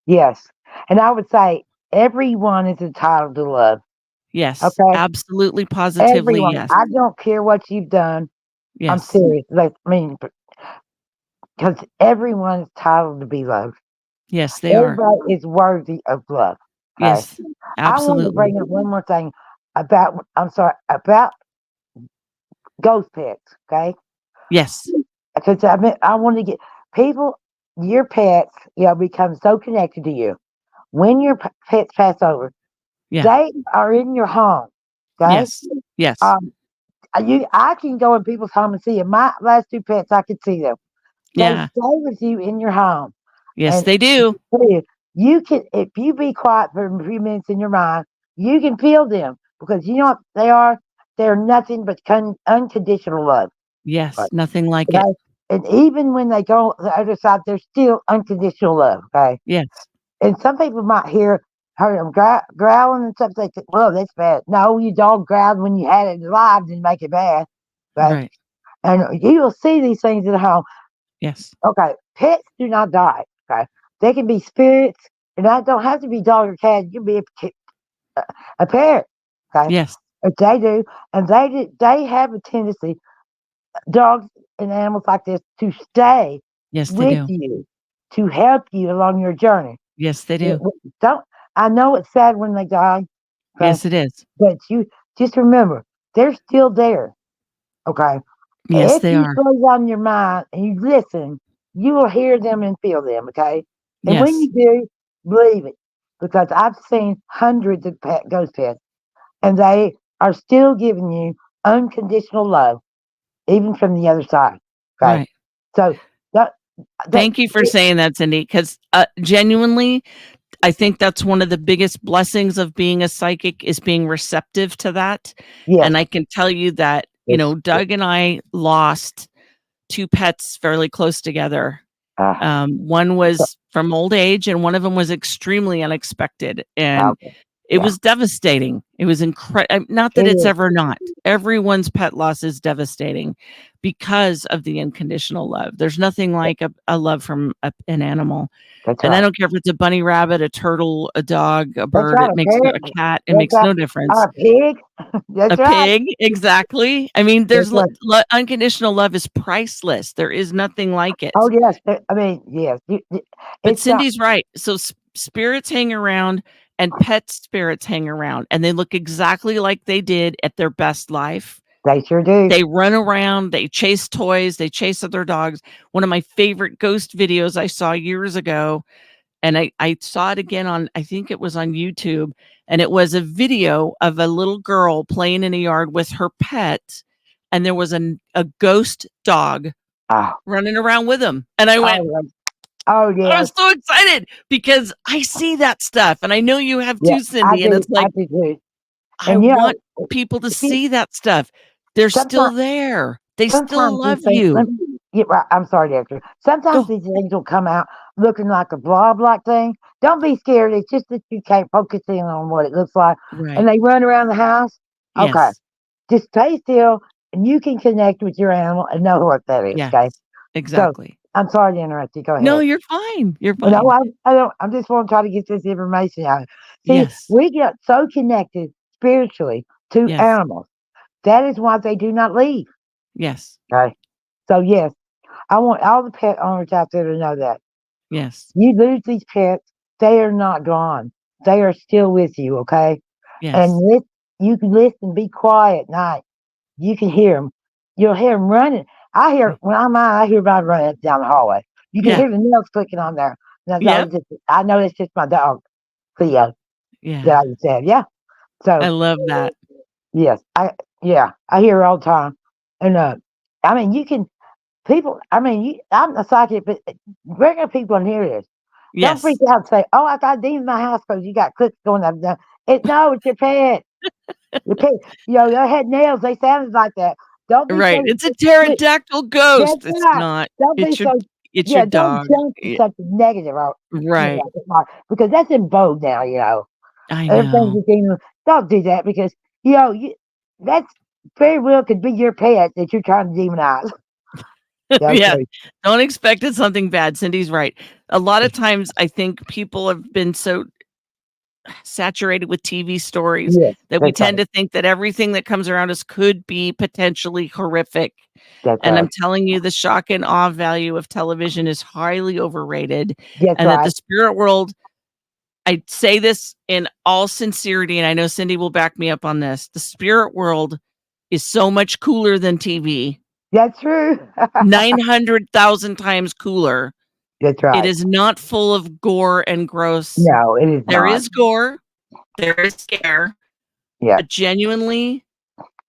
Yes. And I would say everyone is entitled to love. Yes, Okay? absolutely, positively, Everyone. yes. I don't care what you've done. I'm Yes, serious. Like, I mean, because everyone is entitled to be loved. yes, they are. Everybody is worthy of love. Okay. Yes, I wanted to bring absolutely. up one more thing about, I'm sorry, about ghost pets. Okay. Yes, Because I want to get people, your pets, become so connected to you. When your pets pass over, yeah, they are in your home. Okay. yes, yes, Um, I can go in people's home and see them. My last two pets, I could see them. They yeah, stay with you in your home. yes, And they do. you can, if you be quiet for a few minutes in your mind, you can feel them because you know what they are. They're nothing but unconditional love. Yes, Right. nothing like it. Okay? And even when they go the other side, there's still unconditional love. Okay. Yes, And some people might hear them growling and stuff. They think, "Well, that's bad." No, your dog growled when you had it alive didn't make it bad. Okay. right. And you will see these things at home. Yes, Okay, pets do not die. Okay, they can be spirits, and that don't have to be dog or cat. You can be a parrot. Okay, yes, but they do, and they have a tendency, dogs and animals like this, to stay yes, they with do. you, to help you along your journey. Yes, they do. Don't I know it's sad when they die, okay, Yes, it is. but you just remember they're still there. Okay, Yes, if they you are. slow down your mind and you listen, you will hear them and feel them, okay? And when Yes, you do, believe it. Because I've seen hundreds of ghost pets, and they are still giving you unconditional love, even from the other side. Okay. right. So that, Thank you for saying that, Cindy, because genuinely, I think that's one of the biggest blessings of being a psychic is being receptive to that. yes. And I can tell you that, you know, Doug and I lost two pets fairly close together. One was from old age and one of them was extremely unexpected. And Okay. It Yeah. was devastating. It was incredible. Not that It it's is. ever not. Everyone's pet loss is devastating because of the unconditional love. There's nothing like a love from an animal. That's And I right. don't care if it's a bunny rabbit, a turtle, a dog, a That's bird, right. it makes a cat, it That's makes right. no difference. A pig. A That's right. pig, exactly. I mean, That's there's right. unconditional love is priceless. There is nothing like it. Oh yes. I mean, yes. But It's not. Cindy's right. So spirits hang around and pet spirits hang around and they look exactly like they did at their best life. They sure do. They run around, they chase toys, they chase other dogs. One of my favorite ghost videos I saw years ago, and I saw it again on, I think it was on YouTube, and it was a video of a little girl playing in a yard with her pet, and there was a ghost dog Oh. running around with him. And I went, Oh I yes. was so excited because I see that stuff, and I know you have Yeah. too, Cindy. And it's I like, do too. I And want people to see that stuff. They're still sometimes there. They still sometimes these love things. Let you. me get right. I'm sorry, Doctor. Sometimes Go. these things will come out looking like a blob-like thing. Don't be scared. It's just that you can't focus in on what it looks like, Right. and they run around the house. Okay, Yes. just stay still, and you can connect with your animal and know what that is. Yes. Okay. So Exactly. I'm sorry to interrupt you. Go ahead. No, you're fine. You're No, fine. I don't. I just want to try to get this information out. See, Yes. we get so connected spiritually to Yes. animals. That is why they do not leave. Yes. Okay. So yes, I want all the pet owners out there to know that Yes. you lose these pets, they are not gone. They are still with you. Okay. Yes. And you can listen, be quiet at night. You can hear them. You'll hear them running. I hear when I'm out, I hear about running down the hallway. You can Yeah. hear the nails clicking on there. And Yep. I know it's just my dog, Cleo, that Yeah. I just said. Yeah. So I love that. yes, I hear her all the time. And I mean, you can people. I mean, I'm a psychic, but regular people can hear this. Don't Yes. freak out and say, "Oh, I got demons in my house because you got clicks going up and down." No, it's your pet. Your pet. They had nails. They sounded like that. Don't be Right. so. It's a pterodactyl ghost. That's It's right. not. Don't be It's your so. it's your Yeah, don't dog. jump to something negative, or, Right. because that's in vogue now. I Everything's know. a demon. Don't do that because that's very well could be your pet that you're trying to demonize. Yeah. Okay. Don't expect it's something bad. Cindy's right. A lot of times I think people have been so saturated with TV stories Yes, that we that's tend right. to think that everything that comes around us could be potentially horrific. That's And I'm right. telling you, the shock and awe value of television is highly overrated. That's And that the right. spirit world, I say this in all sincerity, and I know Cindy will back me up on this. The spirit world is so much cooler than TV, That's true. 900,000 times cooler. That's It right. is not full of gore and gross. No, it is There not. is gore, there is scare, Yeah. but genuinely,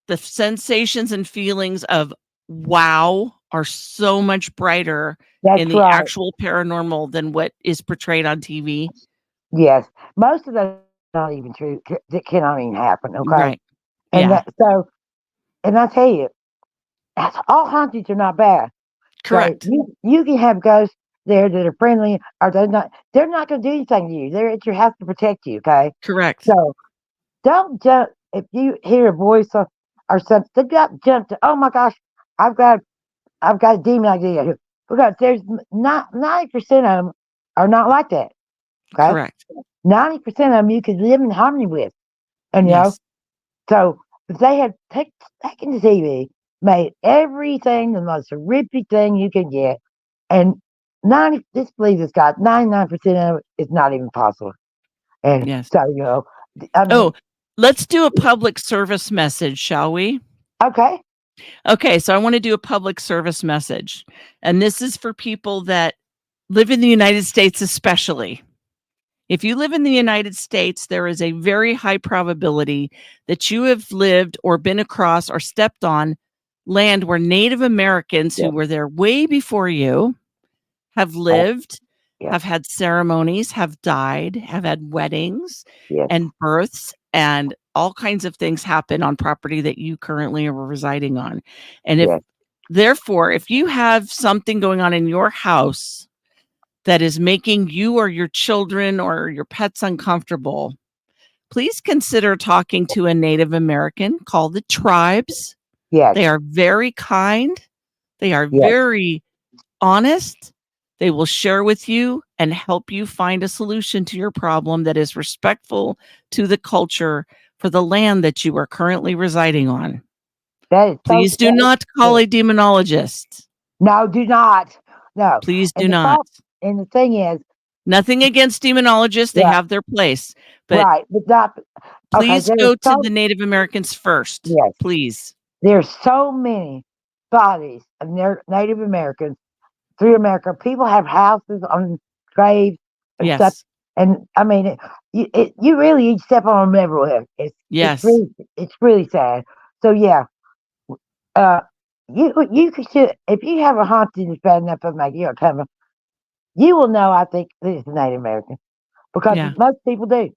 the sensations and feelings of wow are so much brighter That's in the right. actual paranormal than what is portrayed on TV. Yes. Most of those are not even true. That cannot even happen. Okay. Right. And Yeah. and I tell you, all hauntings are not bad. Correct. So you can have ghosts there that are friendly, or they're not going to do anything to you. They're at your house to protect you. Okay. Correct. So don't jump if you hear a voice or something. Don't jump to, oh my gosh, I've got a demon idea here, because there's not 90% of them are not like that. Okay. Correct. 90% of them you could live in harmony with, and Yes. so if they had taken the TV, made everything the most horrific thing you could get, and just believe this, God, 99% of it is not even possible. And Yes. so I mean, Oh, let's do a public service message, shall we? okay. Okay, so I want to do a public service message. And this is for people that live in the United States, especially. If you live in the United States, there is a very high probability that you have lived or been across or stepped on land where Native Americans who Yep. were there way before you have lived, Yep. have had ceremonies, have died, have had weddings Yes. and births, and all kinds of things happen on property that you currently are residing on. And Yes. therefore, if you have something going on in your house that is making you or your children or your pets uncomfortable, please consider talking to a Native American. Call the tribes. Yes. They are very kind. They are Yes. very honest. They will share with you and help you find a solution to your problem that is respectful to the culture for the land that you are currently residing on. That is Please do not call a demonologist. No, do not. No. Please do And not. And the thing is, Nothing against demonologists. They Yeah. have their place. But right, but not. please there's go to so- the Native Americans first. Yes. Please. There's so many bodies of Native Americans through America. People have houses on graves and stuff. Yes. And I mean, you really step on them everywhere. Yes. It's really sad. So yeah, you should, if you have a haunting that's bad enough of make you a cover, you will know. I think this is Native American because Yeah. most people do.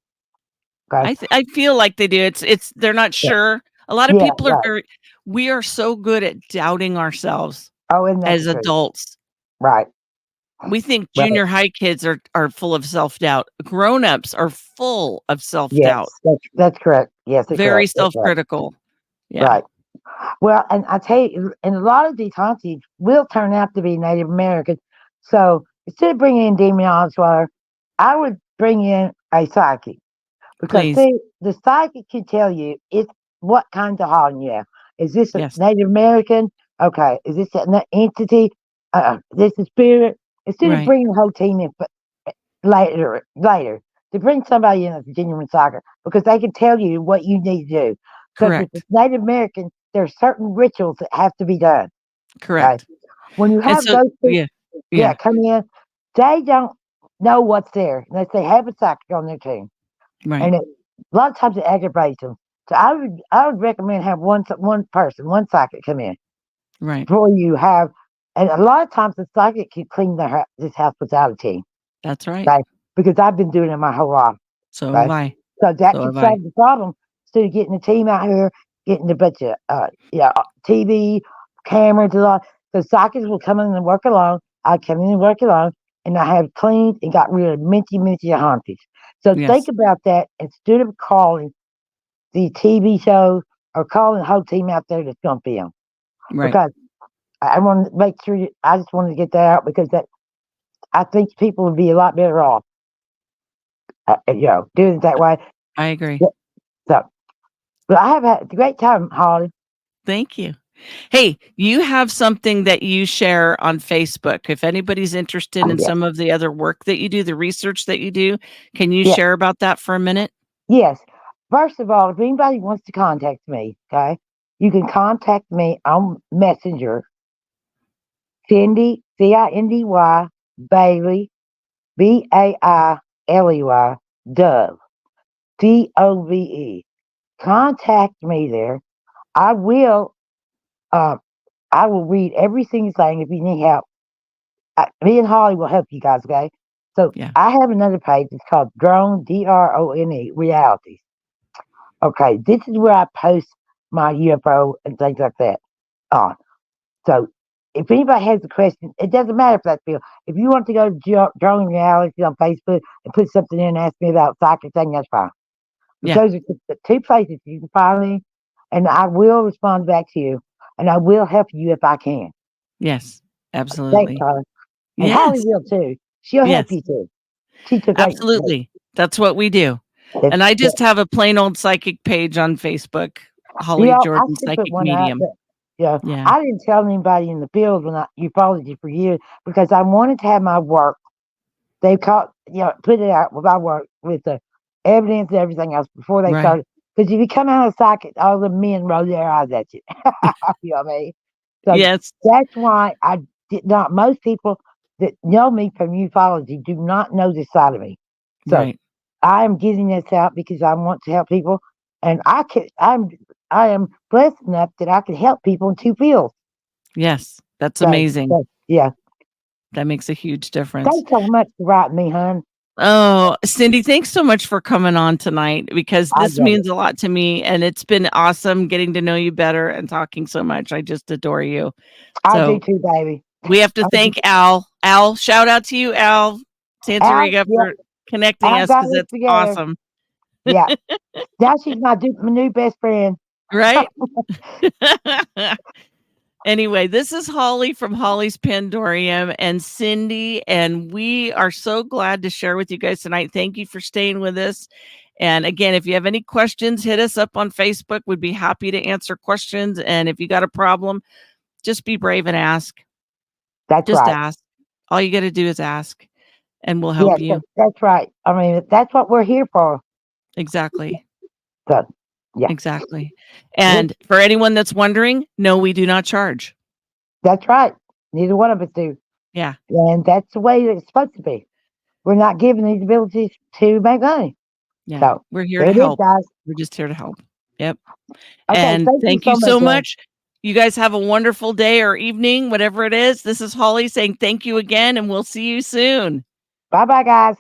Okay. I feel like they do. It's they're not sure. A lot of Yeah, people are right. we are so good at doubting ourselves Oh, and that's as true. adults. Right. We think Right. junior high kids are full of self-doubt. Grown-ups are full of self-doubt. Yes, that's correct. Yes, it's Very correct. That's right. self-critical. Yeah. Right. Well, and I tell you, and a lot of these hauntings will turn out to be Native American. So instead of bringing in demonologists, I would bring in a psychic. Because Please. see, the psychic can tell you what kind of haunting you have. Is this a Yes. Native American? Okay. Is this an entity? This is spirit? Instead of Right. bringing the whole team in later, to bring somebody in as a genuine psychic, because they can tell you what you need to do. Because if Correct. it's Native American, there are certain rituals that have to be done. Correct. When you And have so those people, yeah. come in, they don't know what's there unless they have a psychic on their team. Right. And a lot of times it aggravates them. So I would recommend have one person, one psychic come in Right. before you have. And a lot of times the psychic can clean this house without a team. That's right. Okay? Because I've been doing it my whole life. So Right. have I. So that So can have I. solve the problem. Instead of getting a team out here, getting a bunch of TV, cameras, and all. So psychics will come in and work alone. I come in and work alone, and I have cleaned and got rid of minty hauntings. So Yes. think about that instead of calling the TV show or calling the whole team out there that's going to film. Right. Because I want to make sure, I just wanted to get that out because I think people would be a lot better off, doing it that way. I agree. So, but I have had a great time, Holly. Thank you. Hey, you have something that you share on Facebook. If anybody's interested in Yes. some of the other work that you do, the research that you do, can you Yes. share about that for a minute? Yes. First of all, if anybody wants to contact me, okay, you can contact me on Messenger, Cindy, CINDY, Bailey, BAILEY, Dove, DOVE. Contact me there. I will read every single thing if you need help. Me and Holly will help you guys, okay? So Yeah. I have another page. It's called Drone, DRONE, Realities. Okay, this is where I post my UFO and things like that on. So if anybody has a question, it doesn't matter if that's Bill. If you want to go to Drone Realities on Facebook and put something in and ask me about psychic thing, that's fine. But Yeah. those are the two places you can find me, and I will respond back to you, and I will help you if I can. Yes. Thanks, Absolutely. Holly. And Holly Yes. will too. She'll help Yes. you too. She's a great. Absolutely. That's what we do. It's- And I just have a plain old psychic page on Facebook, Holly I Jordan should put Psychic one out, Medium. but, yeah, Yeah. I didn't tell anybody in the field when I ufology for years because I wanted to have my work. They put it out with my work with the evidence and everything else before they Right. started. Because if you come out of psychic, all the men roll their eyes at you. You know what I mean? So Yes. that's why I did not. Most people that know me from ufology do not know this side of me. So Right. I am getting this out because I want to help people, and I am blessed enough that I can help people in two fields. Yes. That's So, amazing. yeah. That makes a huge difference. Thanks so much for writing me, hon. Oh, Cindy, thanks so much for coming on tonight because this means a lot to me, and it's been awesome getting to know you better and talking so much. I just adore you. I do too, baby. We have to thank Al. Al, shout out to you, Al Santoriga, for connecting us because it's awesome. Yeah. Now she's my new best friend. Right? Anyway, this is Holly from Holly's Pandorium and Cindy, and we are so glad to share with you guys tonight. Thank you for staying with us. And again, if you have any questions, hit us up on Facebook. We'd be happy to answer questions. And if you got a problem, just be brave and ask. That's Just right. ask. All you got to do is ask, and we'll Yeah, help you. that's right. I mean, that's what we're here for. Exactly. So, yeah, Exactly. And for anyone that's wondering, no, we do not charge. that's right. Neither one of us do. Yeah. And that's the way it's supposed to be. We're not given these abilities to make money. Yeah. So, We're here there to it is, help. guys. We're just here to help. Yep. Okay, And thank thank you you so Jen. much. You guys have a wonderful day or evening, whatever it is. This is Holly saying thank you again, and we'll see you soon. Bye-bye, guys.